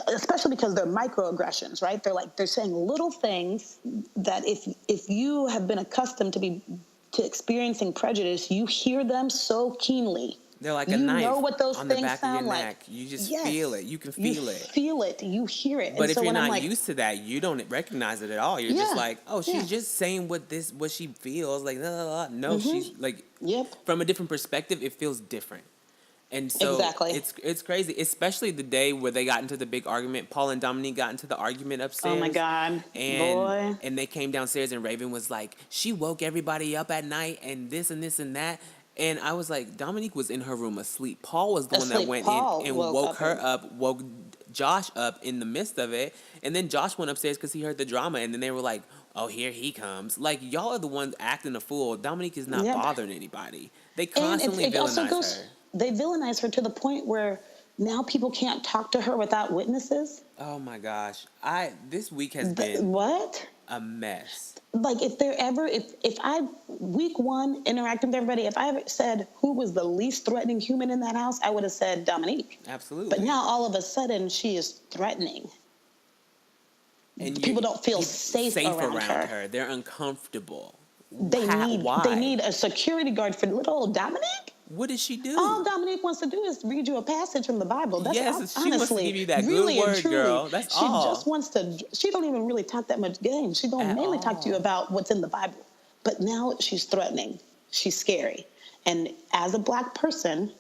Especially because they're microaggressions, right? They're saying little things that if you have been accustomed to experiencing prejudice, you hear them so keenly. They're like a knife know what those on the things back of sound your like. neck. You just Yes. feel it. You can feel it. You feel it. You hear it. But and if so you're when I'm not like, used to that, you don't recognize it at all. You're just like, oh, she's just saying what she feels. Like, no, she's like, from a different perspective, it feels different. And so it's crazy, especially the day where they got into the big argument. Paul and Dominique got into the argument upstairs. Oh my God, and they came downstairs and Raven was like, she woke everybody up at night and this and this and that. And I was like, Dominique was in her room asleep. Paul was the one that went in and woke her up, woke Josh up in the midst of it. And then Josh went upstairs because he heard the drama. And then they were like, oh, here he comes. Like, y'all are the ones acting a fool. Dominique is not bothering anybody. They constantly villainize her. They villainize her to the point where now people can't talk to her without witnesses. Oh, my gosh. This week has been a mess. Like, if I, week one, interacting with everybody, if I ever said who was the least threatening human in that house, I would have said Dominique. Absolutely. But now, all of a sudden, she is threatening. And people don't feel safe around her. They're uncomfortable. They need a security guard for little old Dominique? What did she do? All Dominique wants to do is read you a passage from the Bible. That's she wants to give you that really good word, girl. That's all. She just wants to. She don't even really talk that much game. She don't mainly talk to you about what's in the Bible. But now she's threatening. She's scary. And as a black person,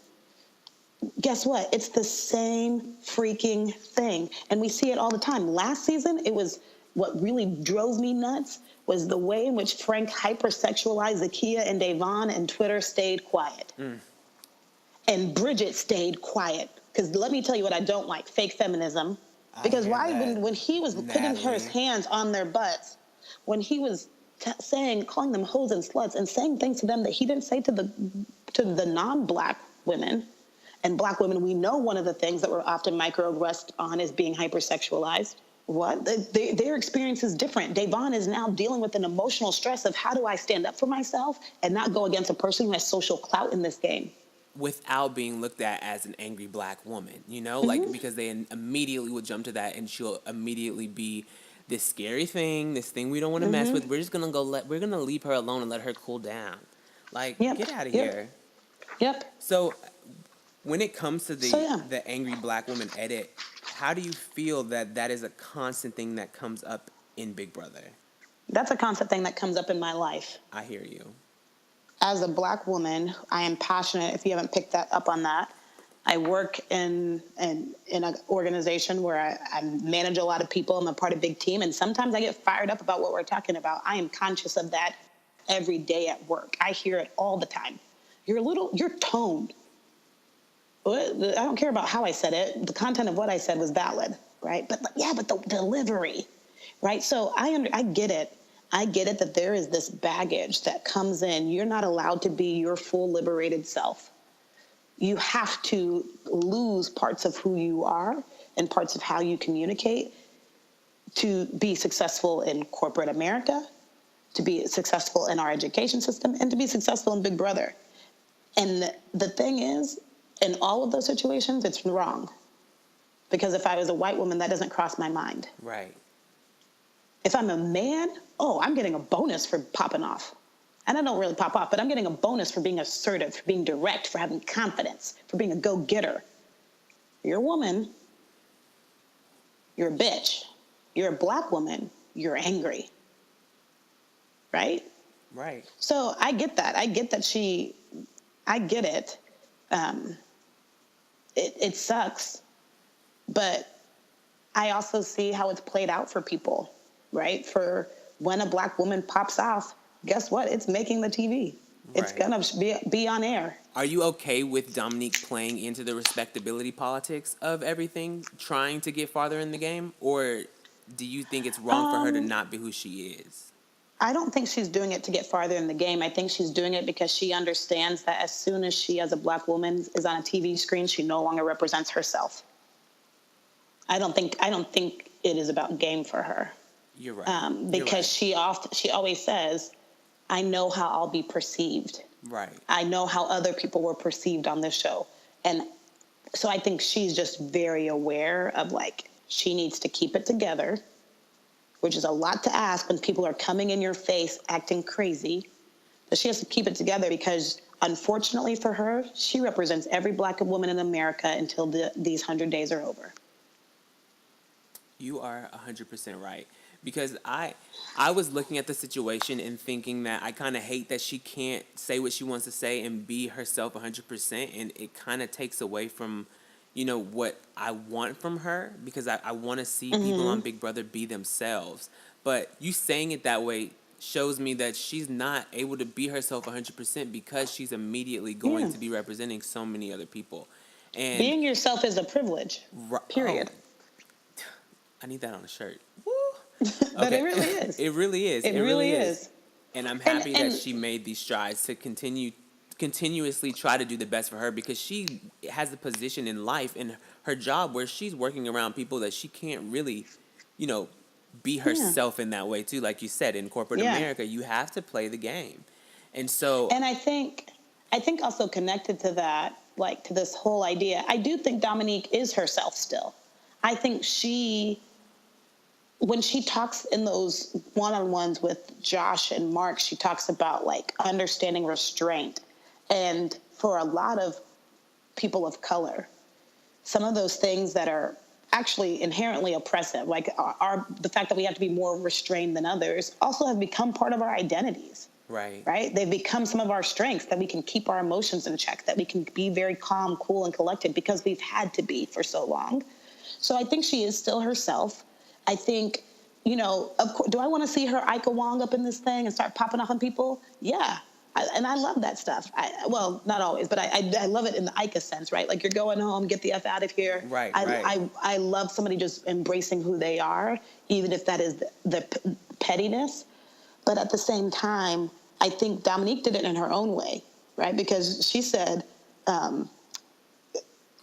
guess what? It's the same freaking thing. And we see it all the time. Last season, it was what really drove me nuts was the way in which Frank hypersexualized Zakiya and Davon, and Twitter stayed quiet. And Bridget stayed quiet. Because let me tell you what I don't like, fake feminism. Because when he was putting his hands on their butts, when he was calling them hoes and sluts and saying things to them that he didn't say to the non-black women, and black women, we know one of the things that we're often microaggressed on is being hypersexualized. What? Their experience is different. Davon is now dealing with an emotional stress of how do I stand up for myself and not go against a person who has social clout in this game. Without being looked at as an angry black woman, like because they immediately would jump to that and she'll immediately be this scary thing, this thing we don't want to mess with. We're just gonna we're gonna leave her alone and let her cool down. Like, get out of here. Yep. So, when it comes to So, the angry black woman edit, how do you feel that that is a constant thing that comes up in Big Brother? That's a constant thing that comes up in my life. I hear you. As a black woman, I am passionate. If you haven't picked that up on that, I work in an organization where I manage a lot of people. I'm a part of a big team, and sometimes I get fired up about what we're talking about. I am conscious of that every day at work. I hear it all the time. Your tone. I don't care about how I said it. The content of what I said was valid, right? But the delivery, right? So I get it. I get it that there is this baggage that comes in. You're not allowed to be your full liberated self. You have to lose parts of who you are and parts of how you communicate to be successful in corporate America, to be successful in our education system, and to be successful in Big Brother. And the thing is, in all of those situations, it's wrong. Because if I was a white woman, that doesn't cross my mind. Right. If I'm a man, I'm getting a bonus for popping off. And I don't really pop off, but I'm getting a bonus for being assertive, for being direct, for having confidence, for being a go-getter. You're a woman, you're a bitch. You're a black woman, you're angry. Right? Right. So I get that. I get it. It sucks, but I also see how it's played out for people, right? For when a black woman pops off, guess what? It's making the TV. Right. It's gonna be on air. Are you okay with Dominique playing into the respectability politics of everything, trying to get farther in the game? Or do you think it's wrong for her to not be who she is? I don't think she's doing it to get farther in the game. I think she's doing it because she understands that as soon as she, as a black woman, is on a TV screen, she no longer represents herself. I don't think it is about game for her. You're right. Because she always says, I know how I'll be perceived. Right. I know how other people were perceived on this show. And so I think she's just very aware of, like, she needs to keep it together, which is a lot to ask when people are coming in your face acting crazy. But she has to keep it together because, unfortunately for her, she represents every black woman in America until these 100 days are over. You are 100% right. Because I was looking at the situation and thinking that I kind of hate that she can't say what she wants to say and be herself 100%. And it kind of takes away from, what I want from her, because I want to see people on Big Brother be themselves. But you saying it that way shows me that she's not able to be herself 100% because she's immediately going to be representing so many other people. And being yourself is a privilege, period. Oh, I need that on a shirt. But it really is. It really is. It really is. And I'm happy that she made these strides to continuously try to do the best for her, because she has a position in life in her job where she's working around people that she can't really, be herself in that way too. Like you said, in corporate America, you have to play the game. And so... And I think also connected to that, like to this whole idea, I do think Dominique is herself still. I think when she talks in those one-on-ones with Josh and Mark, she talks about, like, understanding restraint. And for a lot of people of color, some of those things that are actually inherently oppressive, like the fact that we have to be more restrained than others, also have become part of our identities. Right. Right? They've become some of our strengths, that we can keep our emotions in check, that we can be very calm, cool, and collected because we've had to be for so long. So I think she is still herself. I think, of course, do I want to see her Ika Wong up in this thing and start popping off on people? Yeah. And I love that stuff. Well, not always, but I love it in the Ika sense, right? Like, you're going home, get the F out of here. Right, I love somebody just embracing who they are, even if that is the pettiness. But at the same time, I think Dominique did it in her own way, right? Because she said, Paul,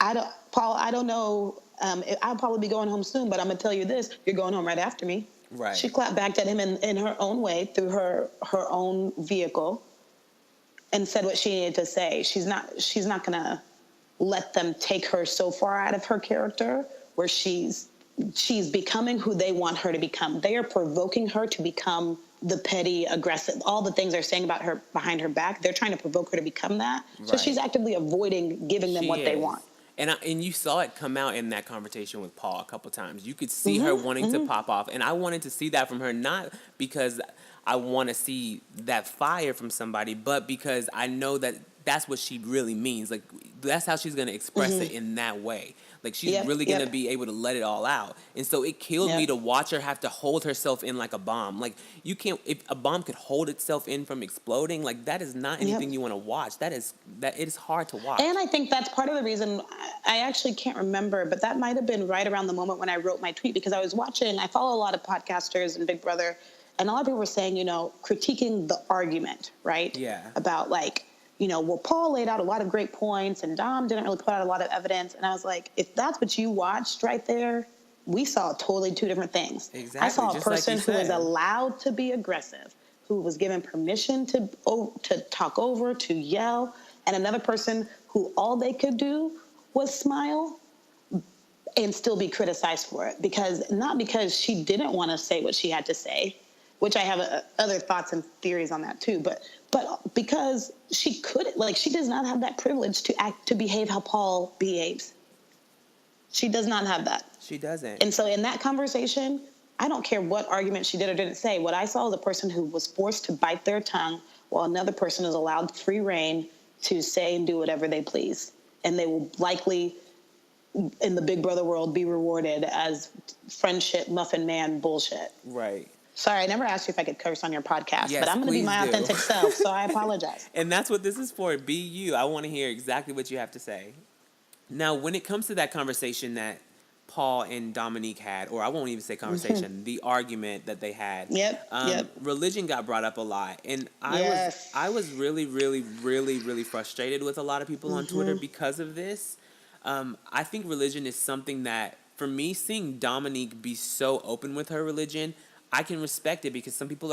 I don't know, I'll probably be going home soon, but I'm going to tell you this, you're going home right after me. Right. She clapped back at him in her own way through her own vehicle and said what she needed to say. She's not going to let them take her so far out of her character where she's she's becoming who they want her to become. They are provoking her to become the petty, aggressive, all the things they're saying about her behind her back. They're trying to provoke her to become that. So Right. she's actively avoiding giving them She what they is. want. And you saw it come out in that conversation with Paul a couple times. You could see her wanting to pop off, and I wanted to see that from her, not because I want to see that fire from somebody, but because I know that that's what she really means. Like, that's how she's going to express it in that way. Like, she's really going to be able to let it all out. And so it killed me to watch her have to hold herself in like a bomb. Like, you can't, if a bomb could hold itself in from exploding, like, that is not anything you want to watch. It is hard to watch. And I think that's part of the reason. I actually can't remember, but that might have been right around the moment when I wrote my tweet, because I was watching, I follow a lot of podcasters and Big Brother, and a lot of people were saying, critiquing the argument, right? Yeah. About like, well, Paul laid out a lot of great points and Dom didn't really put out a lot of evidence. And I was like, if that's what you watched right there, we saw totally two different things. Exactly. I saw a just like person you who was said. allowed to be aggressive, who was given permission to talk over, to yell, and another person who all they could do was smile and still be criticized for it. Not because she didn't want to say what she had to say, which I have other thoughts and theories on that too, but because she couldn't, like, she does not have that privilege to behave how Paul behaves. She does not have that. She doesn't. And so in that conversation, I don't care what argument she did or didn't say. What I saw was a person who was forced to bite their tongue while another person is allowed free reign to say and do whatever they please. And they will likely, in the Big Brother world, be rewarded as friendship, muffin man bullshit. Right. Sorry, I never asked you if I could curse on your podcast, Yes, but I'm going to be please my do. authentic self, so I apologize. And that's what this is for. Be you. I want to hear exactly what you have to say. Now, when it comes to that conversation that Paul and Dominique had, or I won't even say conversation, the argument that they had. Yep. Religion got brought up a lot. And I was really, really, really, really frustrated with a lot of people on Twitter because of this. I think religion is something that, for me, seeing Dominique be so open with her religion, I can respect it, because some people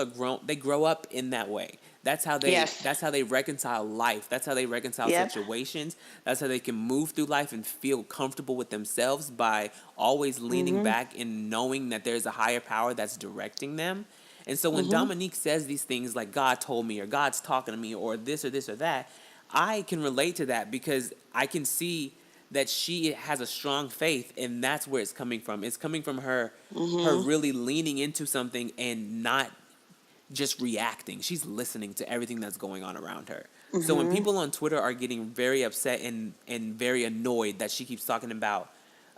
they grow up in that way. That's how they reconcile life. That's how they reconcile situations. That's how they can move through life and feel comfortable with themselves, by always leaning back and knowing that there's a higher power that's directing them. And so when Dominique says these things like God told me, or God's talking to me, or this or that, I can relate to that, because I can see that she has a strong faith, and that's where it's coming from. It's coming from her really leaning into something and not just reacting. She's listening to everything that's going on around her. So when people on Twitter are getting very upset and very annoyed that she keeps talking about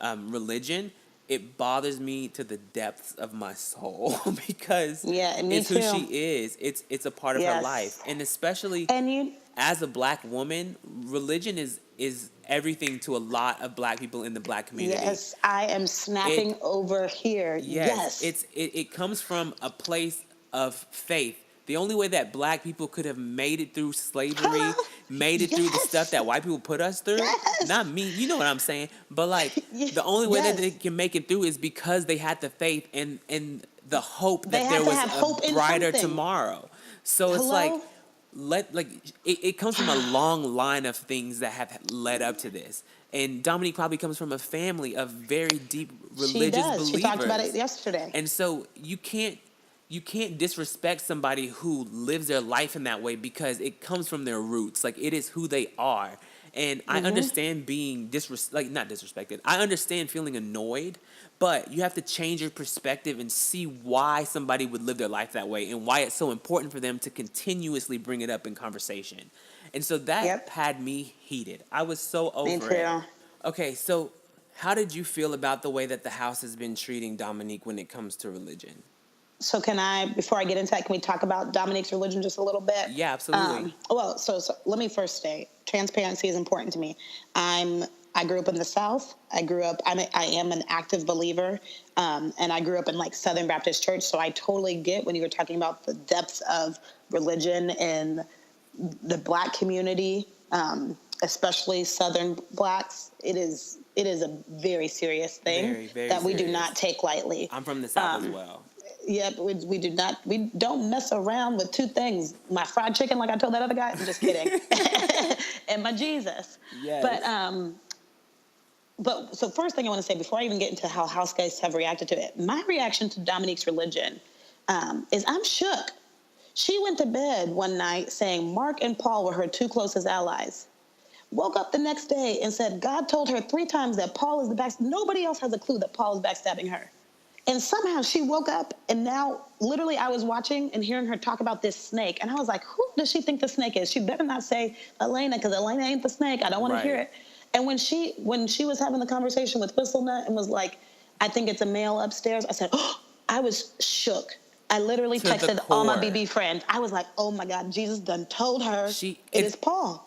religion, it bothers me to the depths of my soul, because it's who she is. It's a part of her life. And especially as a Black woman, religion is everything to a lot of Black people in the Black community. Yes, I am snapping over here. Yes. It comes from a place of faith. The only way that Black people could have made it through slavery, made it through the stuff that white people put us through, not me, you know what I'm saying, but like the only way that they can make it through is because they had the faith and the hope that there was a brighter tomorrow. So it's like, it comes from a long line of things that have led up to this. And Dominique probably comes from a family of very deep religious believers. She talked about it yesterday. And so you can't disrespect somebody who lives their life in that way, because it comes from their roots. Like, it is who they are. And I understand being not disrespected. I understand feeling annoyed, but you have to change your perspective and see why somebody would live their life that way, and why it's so important for them to continuously bring it up in conversation. And so that had me heated. I was so over it. Okay, so how did you feel about the way that the house has been treating Dominique when it comes to religion? So before I get into that, can we talk about Dominique's religion just a little bit? Yeah, absolutely. So let me first say, transparency is important to me. I grew up in the South. I am an active believer, and I grew up in like Southern Baptist Church. So I totally get when you were talking about the depths of religion in the Black community, especially Southern Blacks. It is a very serious thing very, very that we do serious. not take lightly. I'm from the South as well. Yeah, but we don't mess around with two things. My fried chicken, like I told that other guy, I'm just kidding. And my Jesus. Yes. But But so first thing I want to say before I even get into how house guys have reacted to it, my reaction to Dominique's religion is I'm shook. She went to bed one night saying Mark and Paul were her two closest allies. Woke up the next day and said God told her 3 times that Paul is the backstabber. Nobody else has a clue that Paul is backstabbing her. And somehow she woke up, and now literally I was watching and hearing her talk about this snake. And I was like, who does she think the snake is? She better not say Elena, because Elena ain't the snake. I don't want to hear it. And when she was having the conversation with Whistlenut and was like, I think it's a male upstairs, I said, oh, I was shook. I literally texted all my BB friends. I was like, oh my God, Jesus done told her it is Paul.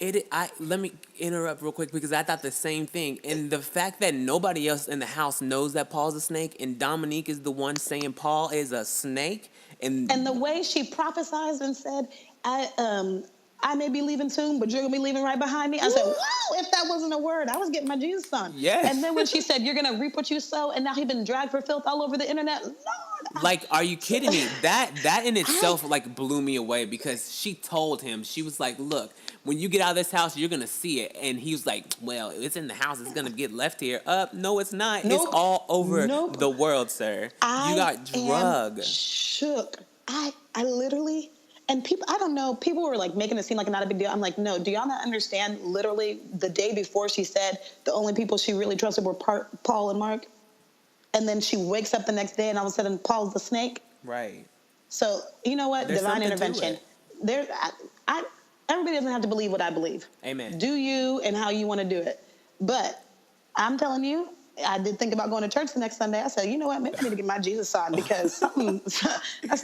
Let me interrupt real quick because I thought the same thing. And the fact that nobody else in the house knows that Paul's a snake and Dominique is the one saying Paul is a snake. And the way she prophesied and said, I may be leaving soon, but you're going to be leaving right behind me. I said, whoa, if that wasn't a word, I was getting my Jesus on. Yes. And then when she said, you're going to reap what you sow, and now he's been dragged for filth all over the internet. Lord. Like, are you kidding me? That in itself, like, blew me away because she told him, she was like, look, when you get out of this house, you're going to see it. And he was like, well, it's in the house. It's going to get left here. No, it's not. Nope. It's all over the world, sir. You got drugged. Shook. I literally... And people, I don't know, people were like making it seem like not a big deal. I'm like, no, do y'all not understand? Literally the day before she said the only people she really trusted were Paul and Mark. And then she wakes up the next day and all of a sudden Paul's the snake. Right. So, you know what? There's divine intervention. Everybody doesn't have to believe what I believe. Amen. Do you and how you want to do it. But I'm telling you, I did think about going to church the next Sunday. I said, you know what? Maybe I need to get my Jesus on because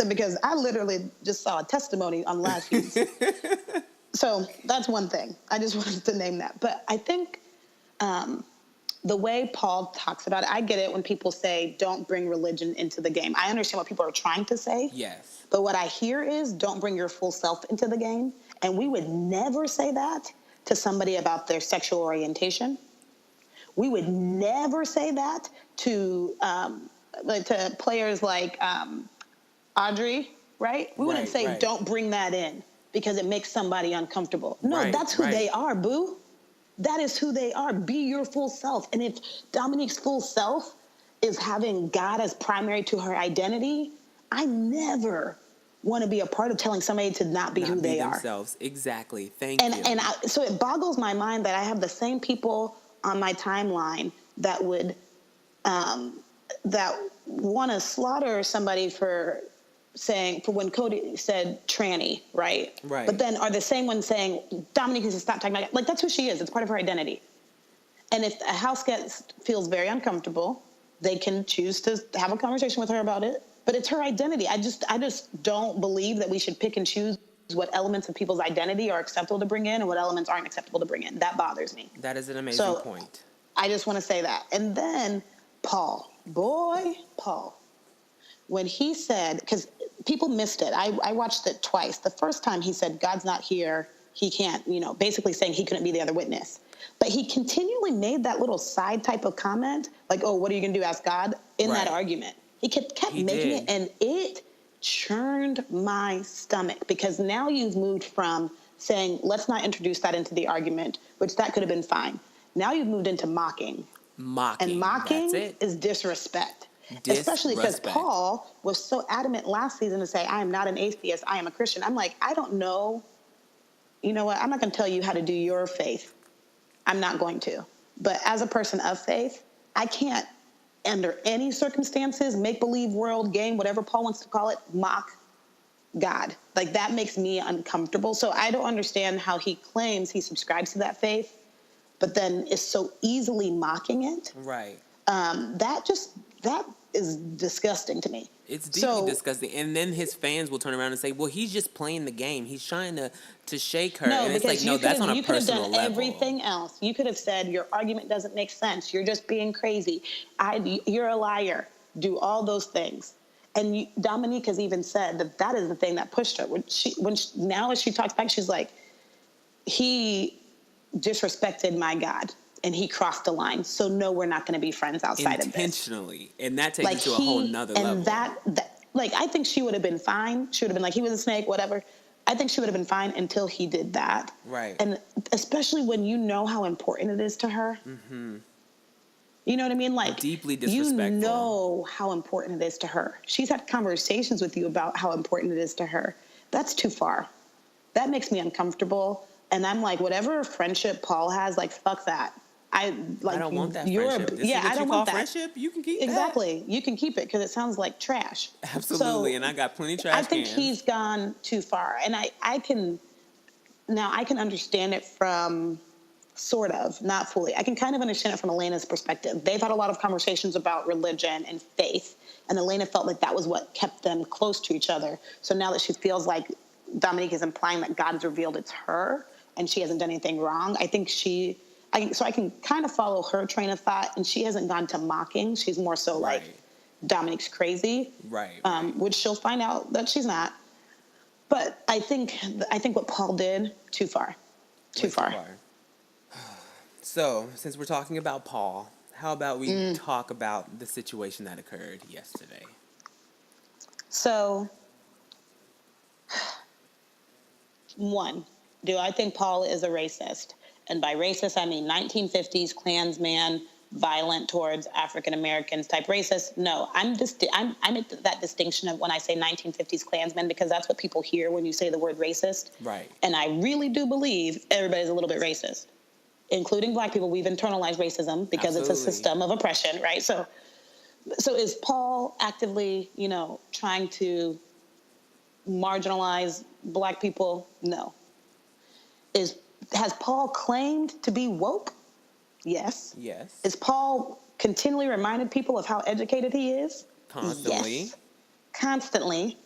because I literally just saw a testimony on last week's. So that's one thing. I just wanted to name that. But I think the way Paul talks about it, I get it when people say, don't bring religion into the game. I understand what people are trying to say. Yes. But what I hear is, don't bring your full self into the game. And we would never say that to somebody about their sexual orientation. We would never say that to players like Audrey, right? We wouldn't say, don't bring that in because it makes somebody uncomfortable. No, that's who they are, boo. That is who they are. Be your full self. And if Dominique's full self is having God as primary to her identity, I never want to be a part of telling somebody to not be who they are. Themselves. Exactly. Thank you. And so it boggles my mind that I have the same people on my timeline that would that want to slaughter somebody for when Cody said tranny, right? Right. But then are the same ones saying Dominique needs to stop talking about it. Like, that's who she is. It's part of her identity. And if a house guest feels very uncomfortable, they can choose to have a conversation with her about it. But it's her identity. I just don't believe that we should pick and choose what elements of people's identity are acceptable to bring in and what elements aren't acceptable to bring in. That bothers me. That is an amazing point. I just want to say that. And then Paul, when he said, because people missed it. I watched it twice. The first time he said, God's not here. He can't, basically saying he couldn't be the other witness. But he continually made that little side type of comment, like, oh, what are you going to do? Ask God in that argument. He kept making it, and it churned my stomach because now you've moved from saying, let's not introduce that into the argument, which that could have been fine. Now you've moved into mocking. And mocking is disrespect. Especially because Paul was so adamant last season to say, I am not an atheist, I am a Christian. I'm like, I don't know. You know what? I'm not going to tell you how to do your faith. I'm not going to. But as a person of faith, I can't, under any circumstances, make-believe world, game, whatever Paul wants to call it, mock God. Like, that makes me uncomfortable. So I don't understand how he claims he subscribes to that faith, but then is so easily mocking it. Right. That is disgusting to me. It's deeply disgusting. And then his fans will turn around and say, well, he's just playing the game. He's trying to shake her. No, and it's like, no, that's on a personal level. You could have done everything else. You could have said, your argument doesn't make sense. You're just being crazy. You're a liar. Do all those things. And Dominique has even said that is the thing that pushed her. Now as she talks back, she's like, he disrespected my God. And he crossed the line. So no, we're not going to be friends outside of this. Intentionally. And that takes it to a whole nother level. And that, I think she would have been fine. She would have been like, he was a snake, whatever. I think she would have been fine until he did that. Right. And especially when you know how important it is to her. Mm-hmm. You know what I mean? Like, deeply disrespectful. You know how important it is to her. She's had conversations with you about how important it is to her. That's too far. That makes me uncomfortable. And I'm like, whatever friendship Paul has, like, fuck that. I don't want that friendship. This is what I don't you call want that. Friendship? You can keep Exactly. You can keep it because it sounds like trash. Absolutely. So and I got plenty of trash I think cans. he's gone too far. And I can understand it from sort of, not fully. I can kind of understand it from Elena's perspective. They've had a lot of conversations about religion and faith, and Elena felt like that was what kept them close to each other. So now that she feels like Dominique is implying that God has revealed it's her and she hasn't done anything wrong, I think I can kind of follow her train of thought, and she hasn't gone to mocking. She's more so like, Dominique's crazy. Right. Which she'll find out that she's not. But I think what Paul did, too far. Too far. So, since we're talking about Paul, how about we talk about the situation that occurred yesterday? So, one, do I think Paul is a racist? And by racist, I mean 1950s Klansman, violent towards African Americans type racist. No, I make that distinction of when I say 1950s Klansman, because that's what people hear when you say the word racist. Right. And I really do believe everybody's a little bit racist, including Black people. We've internalized racism because it's a system of oppression, right? So is Paul actively, trying to marginalize Black people? No. Has Paul claimed to be woke? Yes. Yes. Is Paul continually reminded people of how educated he is? Constantly. Yes. Constantly.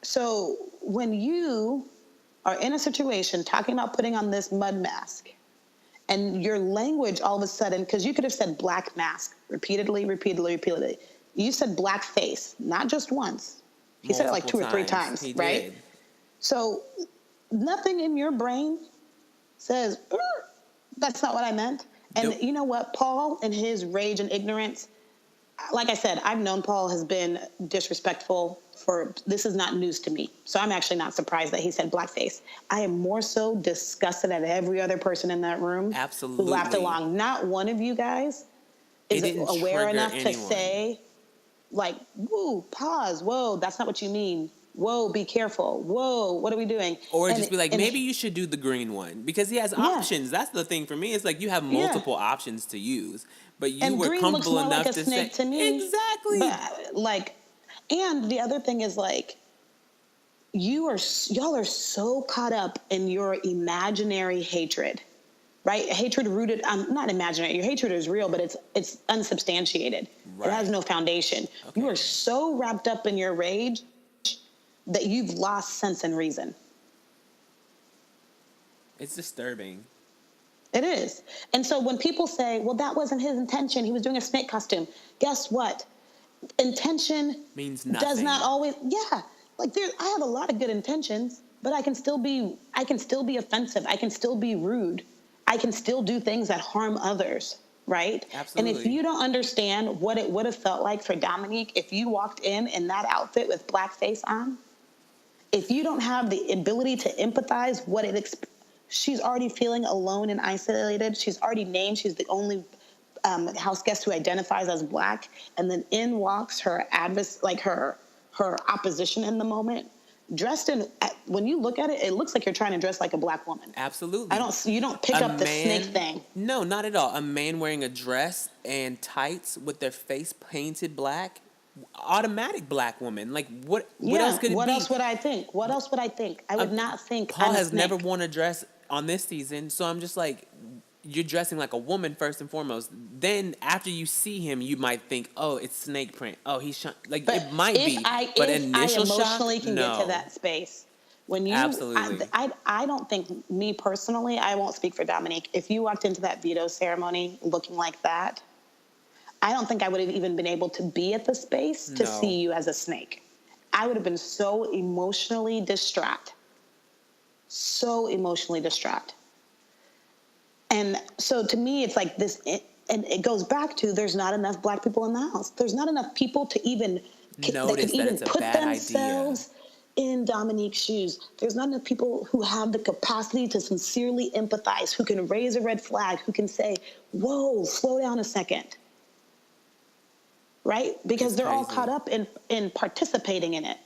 So when you are in a situation talking about putting on this mud mask, and your language all of a sudden, because you could have said black mask repeatedly. You said black face, not just once. He said it like 2 or 3 times, right? Did. So nothing in your brain says, that's not what I meant. And You know what? Paul, in his rage and ignorance, like I said, I've known Paul has been disrespectful this is not news to me. So I'm actually not surprised that he said blackface. I am more so disgusted at every other person in that room Absolutely. who laughed along. Not one of you guys is aware enough to say, like, whoa, pause, whoa, that's not what you mean. Whoa, be careful. Whoa, what are we doing? Or just be like, maybe you should do the green one. Because he has options. That's the thing for me. It's like you have multiple options to use. But you were comfortable enough to say... to me. Exactly. But, and the other thing is, y'all are so caught up in your imaginary hatred, right? Hatred rooted, not imaginary. Your hatred is real, but it's unsubstantiated. Right. It has no foundation. Okay. You are so wrapped up in your rage that you've lost sense and reason. It's disturbing. It is. And so when people say, well, that wasn't his intention, he was doing a snake costume, guess what? Intention means nothing. Does not always, I have a lot of good intentions, but I can still be offensive. I can still be rude. I can still do things that harm others, right? Absolutely. And if you don't understand what it would have felt like for Dominique if you walked in that outfit with blackface on, if you don't have the ability to empathize she's already feeling alone and isolated. She's already named. She's the only house guest who identifies as Black, and then in walks her her opposition in the moment, dressed in. When you look at it, it looks like you're trying to dress like a Black woman. Absolutely. You don't pick up the snake thing. No, not at all. A man wearing a dress and tights with their face painted black. Automatic Black woman. Like what else could it be? What else would I think? I would not think. Paul has never worn a dress on this season, so I'm just like, you're dressing like a woman first and foremost. Then after you see him, you might think, oh, it's snake print. Oh, he's it might be. But initial shock, I emotionally can get to that space. When you, absolutely. I don't think, me personally, I won't speak for Dominique. If you walked into that veto ceremony looking like that, I don't think I would have even been able to be at the space to see you as a snake. I would have been so emotionally distraught. And so to me, it's like this, and it goes back to there's not enough Black people in the house. There's not enough people to even notice that it's a bad idea. in Dominique's shoes. There's not enough people who have the capacity to sincerely empathize, who can raise a red flag, who can say, whoa, slow down a second. Right? Because they're all caught up in participating in it.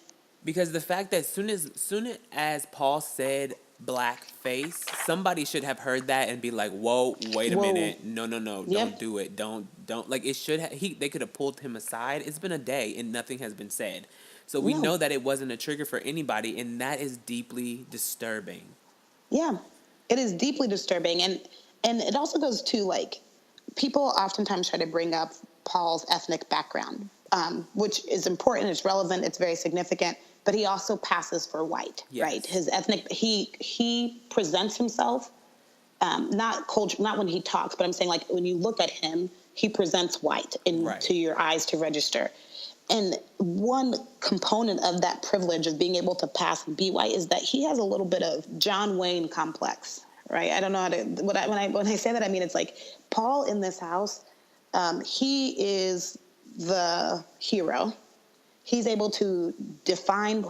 Because the fact that soon as Paul said blackface, somebody should have heard that and be like, whoa, wait a minute. No, don't do it. Don't. Like, it should they could have pulled him aside. It's been a day and nothing has been said. So we know that it wasn't a trigger for anybody, and that is deeply disturbing. Yeah, it is deeply disturbing. And it also goes to, like, people oftentimes try to bring up Paul's ethnic background, which is important, it's relevant, it's very significant, but he also passes for white, right? His ethnic, he presents himself, not when he talks, but I'm saying, like, when you look at him, he presents white to your eyes to register. And one component of that privilege of being able to pass and be white is that he has a little bit of John Wayne complex, right? I don't know how to, when I say that, I mean, it's like Paul in this house, he is the hero. He's able to determine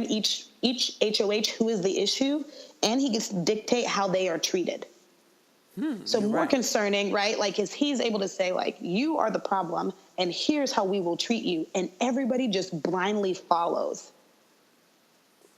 each HOH who is the issue, and he gets to dictate how they are treated. So more concerning, right? Like, he's able to say, like, you are the problem, and here's how we will treat you. And everybody just blindly follows.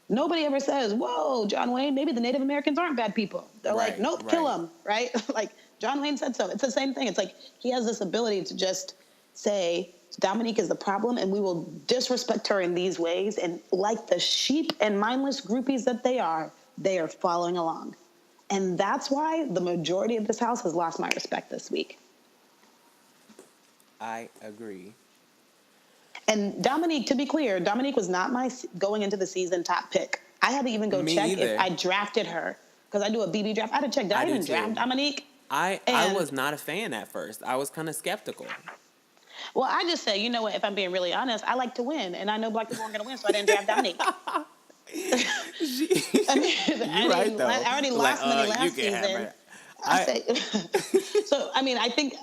Nobody ever says, whoa, John Wayne, maybe the Native Americans aren't bad people. They're like, nope, kill them, right? Like, John Wayne said so. It's the same thing. It's like he has this ability to just say, Dominique is the problem, and we will disrespect her in these ways. And like the sheep and mindless groupies that they are following along. And that's why the majority of this house has lost my respect this week. I agree. And Dominique, to be clear, Dominique was not my going into the season top pick. I had to even go check if I drafted her, because I do a BB draft. I had to check, did I even draft Dominique? I was not a fan at first. I was kind of skeptical. Well, I just said, you know what, if I'm being really honest, I like to win, and I know black people aren't going to win, so I didn't draft Dominique. I already lost money last season. So, I mean, I think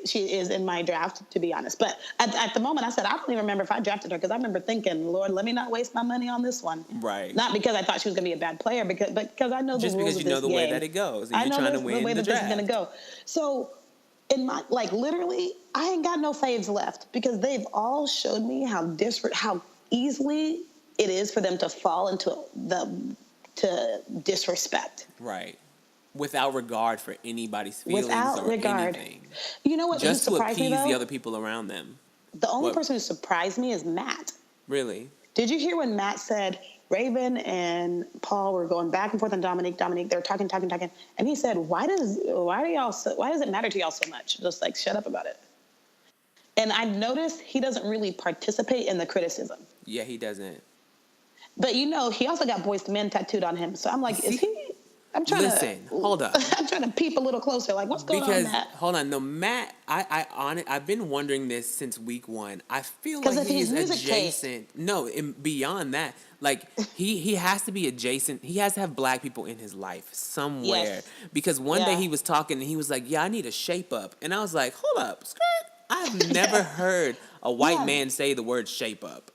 she is in my draft, to be honest. But at the moment, I said, I don't even remember if I drafted her, because I remember thinking, Lord, let me not waste my money on this one. Right. Not because I thought she was going to be a bad player, but because I know the rules of this game. Just because you know the way that it goes, and you're trying to win the way that this is going to go. So, in my, like, literally, I ain't got no faves left, because they've all showed me how easily it is for them to fall into to disrespect. Right. Without regard for anybody's feelings or anything. You know what? Just to appease the other people around them. The only person who surprised me is Matt. Really? Did you hear when Matt said Raven and Paul were going back and forth on Dominique, they were talking, and he said, why does it matter to y'all so much? Just, like, shut up about it. And I noticed he doesn't really participate in the criticism. Yeah, he doesn't. But, you know, he also got Boyz II Men tattooed on him. So I'm like, hold up. I'm trying to peep a little closer. Like, what's going on, Matt? Hold on. No, Matt, I've been wondering this since week 1. I feel like he's adjacent. No, beyond that. Like, he has to be adjacent. He has to have black people in his life somewhere. Yes. Because one day he was talking and he was like, yeah, I need a shape up. And I was like, hold up, skirt. I've never heard a white man say the word shape up.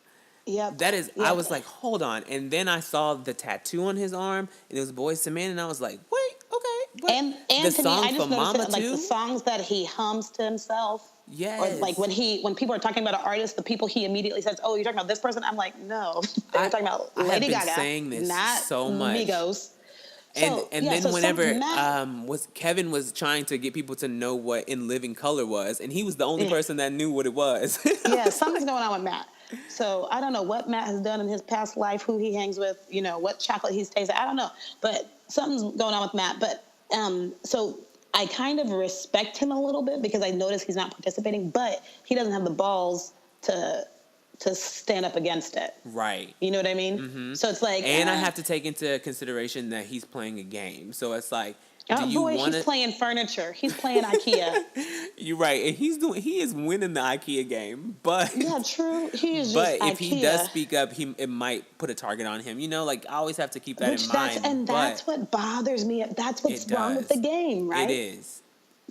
Yep. That is, I was like, hold on. And then I saw the tattoo on his arm, and it was Boyz II Men, and I was like, wait, okay. But and the song for Mama, like, the songs that he hums to himself. Yes. Or, like, when people are talking about an artist, the people he immediately says, oh, you're talking about this person? I'm like, no. They're talking about Lady Gaga. I've been saying this not so much. Migos. Whenever Kevin was trying to get people to know what In Living Color was, and he was the only person that knew what it was. Yeah, something's going on with Matt. So I don't know what Matt has done in his past life, who he hangs with, you know, what chocolate he's tasted. I don't know, but something's going on with Matt. But so I kind of respect him a little bit, because I notice he's not participating, but he doesn't have the balls to stand up against it. Right. You know what I mean? Mm-hmm. So it's like... And I have to take into consideration that he's playing a game. So it's like, he's playing furniture. He's playing IKEA. You're right. And he is winning the IKEA game. But... Yeah, true. He is But just if he does speak up, it might put a target on him. You know, like, I always have to keep that in mind. That's what bothers me. That's what's wrong with the game, right? It is.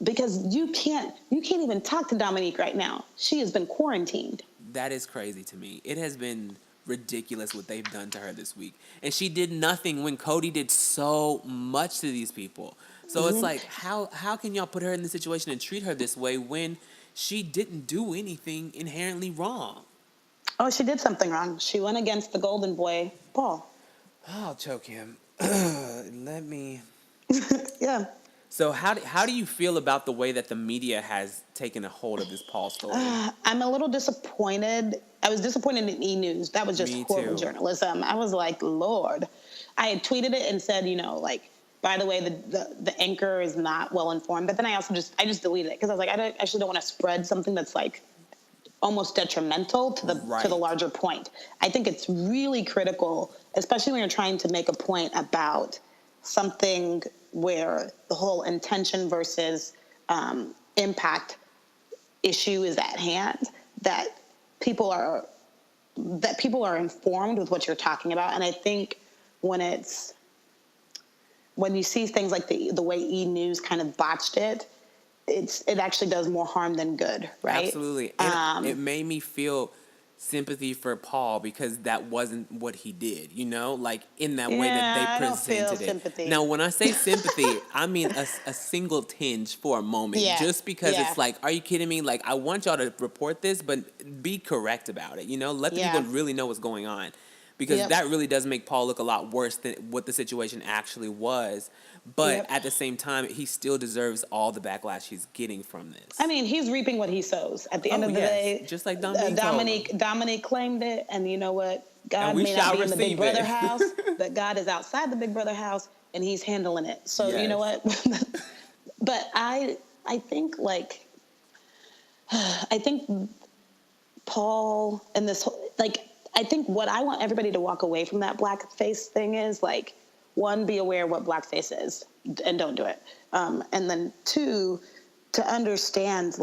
Because you can't even talk to Dominique right now. She has been quarantined. That is crazy to me. It has been ridiculous what they've done to her this week. And she did nothing when Cody did so much to these people. So it's like, how can y'all put her in the situation and treat her this way when she didn't do anything inherently wrong? Oh, she did something wrong. She went against the golden boy, Paul. I'll choke him. Let me... Yeah. So how do you feel about the way that the media has taken a hold of this Paul story? I'm a little disappointed. I was disappointed in E! News. That was just horrible journalism. I was like, Lord. I had tweeted it and said, like, by the way, the anchor is not well informed. But then I also just deleted it because I was like, I actually don't want to spread something that's like almost detrimental to the larger point. I think it's really critical, especially when you're trying to make a point about something where the whole intention versus impact issue is at hand, that people are informed with what you're talking about. And I think when you see things like the way E! News kind of botched it, it actually does more harm than good, right? Absolutely. And it made me feel sympathy for Paul because that wasn't what he did, like in that way that they presented I don't feel it. sympathy. Now, when I say sympathy, I mean a single tinge for a moment, just because it's like, are you kidding me? Like, I want y'all to report this, but be correct about it, let the people really know what's going on. Because that really does make Paul look a lot worse than what the situation actually was. But at the same time, he still deserves all the backlash he's getting from this. I mean, he's reaping what he sows. At the end of the day, just like Dominique claimed it, and you know what? God may not be in the Big Brother house, but God is outside the Big Brother house, and he's handling it. So you know what? But I think I think Paul and this I think what I want everybody to walk away from that blackface thing is, one, be aware of what blackface is and don't do it. And then two, to understand,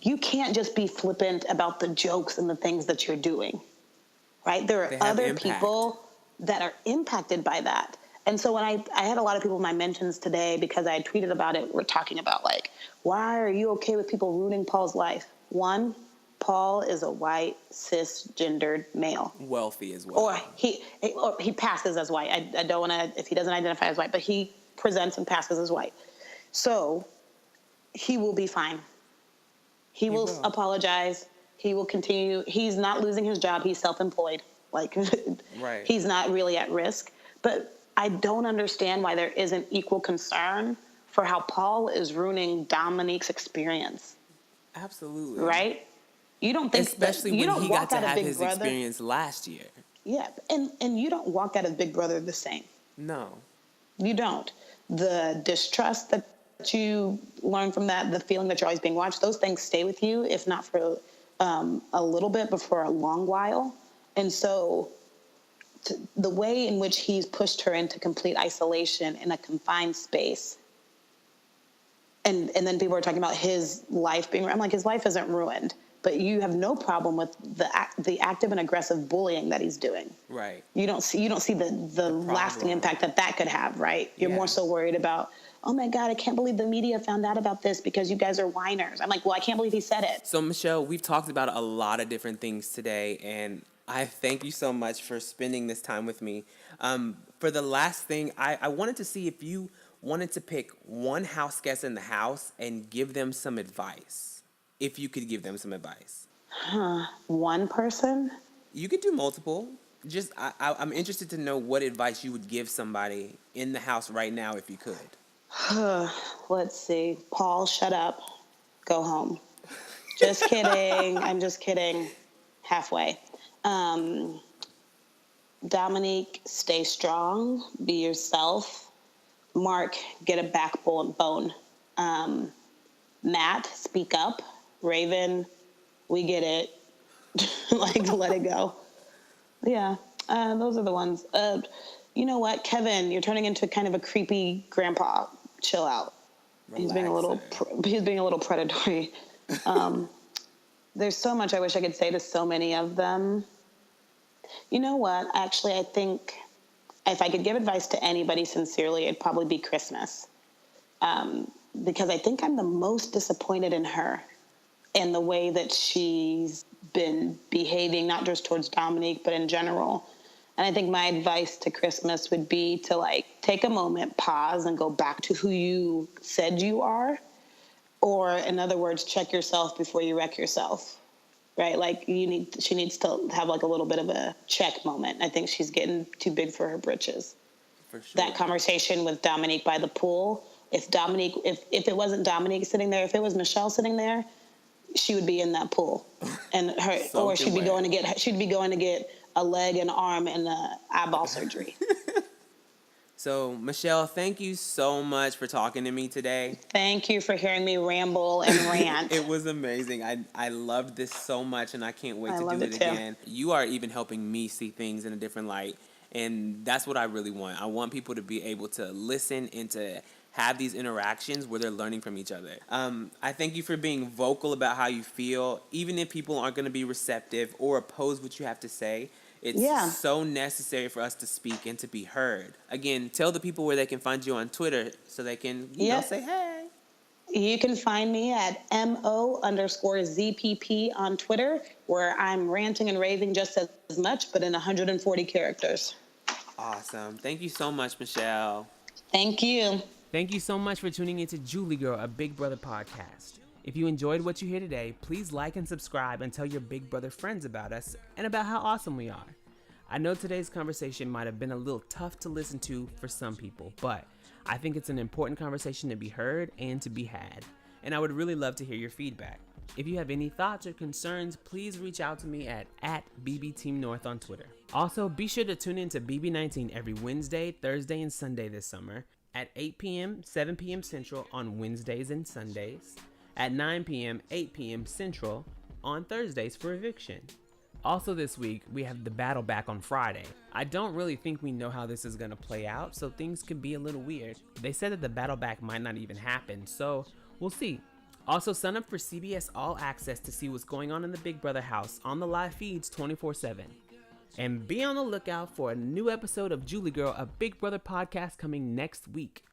you can't just be flippant about the jokes and the things that you're doing, right? There are other people that are impacted by that. And so when I had a lot of people in my mentions today because I had tweeted about it, we're talking about, why are you okay with people ruining Paul's life? One, Paul is a white, cisgendered male. Wealthy as well. Or he passes as white. I don't want to, if he doesn't identify as white, but he presents and passes as white. So he will be fine. He will apologize. He will continue. He's not losing his job. He's self-employed. He's not really at risk. But I don't understand why there isn't equal concern for how Paul is ruining Dominique's experience. Absolutely. Right? You don't think, especially when he got to have his experience last year. Yeah, and you don't walk out of Big Brother the same. No. You don't. The distrust that you learn from that, the feeling that you're always being watched, those things stay with you, if not for a little bit, but for a long while. And so the way in which he's pushed her into complete isolation in a confined space, and then people are talking about his life being, I'm like, his life isn't ruined. But you have no problem with the active and aggressive bullying that he's doing. Right. You don't see the lasting impact that could have, right? You're more so worried about, oh my God, I can't believe the media found out about this because you guys are whiners. I'm like, well, I can't believe he said it. So, Michelle, we've talked about a lot of different things today, and I thank you so much for spending this time with me. For the last thing, I wanted to see if you wanted to pick one house guest in the house and give them some advice. If you could give them some advice. One person? You could do multiple. Just, I'm interested to know what advice you would give somebody in the house right now if you could. Let's see. Paul, shut up. Go home. Just kidding. I'm just kidding. Halfway. Dominique, stay strong. Be yourself. Mark, get a backbone. Matt, speak up. Raven, we get it. Let it go. Yeah, those are the ones. You know what, Kevin, you're turning into kind of a creepy grandpa. Chill out. He's being a little predatory. There's so much I wish I could say to so many of them. You know what? Actually, I think if I could give advice to anybody sincerely, it'd probably be Christmas. Because I think I'm the most disappointed in her. and the way that she's been behaving, not just towards Dominique, but in general. And I think my advice to Christmas would be to like take a moment, pause, and go back to who you said you are. Or in other words, check yourself before you wreck yourself. Right? Like she needs to have like a little bit of a check moment. I think she's getting too big for her britches. For sure. That conversation with Dominique by the pool, if it wasn't Dominique sitting there, if it was Michelle sitting there, she would be in that pool. And or she'd be going to get a leg and arm and eyeball surgery. So, Michelle, thank you so much for talking to me today. Thank you for hearing me ramble and rant. It was amazing. I loved this so much, and I can't wait to do it too. again. You are even helping me see things in a different light, and that's what I really want. I want people to be able to listen and to have these interactions where they're learning from each other. I thank you for being vocal about how you feel, even if people aren't going to be receptive or oppose what you have to say. It's so necessary for us to speak and to be heard. Again, tell the people where they can find you on Twitter so they can say hey. You can find me at MO_ZPP on Twitter, where I'm ranting and raving just as much, but in 140 characters. Awesome. Thank you so much, Michelle. Thank you. Thank you so much for tuning into Julie Girl, a Big Brother podcast. If you enjoyed what you hear today, please like and subscribe and tell your Big Brother friends about us and about how awesome we are. I know today's conversation might have been a little tough to listen to for some people, but I think it's an important conversation to be heard and to be had. And I would really love to hear your feedback. If you have any thoughts or concerns, please reach out to me at @BBTeamNorth on Twitter. Also, be sure to tune in to BB19 every Wednesday, Thursday, and Sunday this summer at 8 p.m., 7 p.m. Central on Wednesdays and Sundays, at 9 p.m., 8 p.m. Central on Thursdays for eviction. Also this week, we have the battle back on Friday. I don't really think we know how this is going to play out, so things could be a little weird. They said that the battle back might not even happen, so we'll see. Also, sign up for CBS All Access to see what's going on in the Big Brother house on the live feeds 24/7. And be on the lookout for a new episode of Julie Girl, a Big Brother podcast coming next week.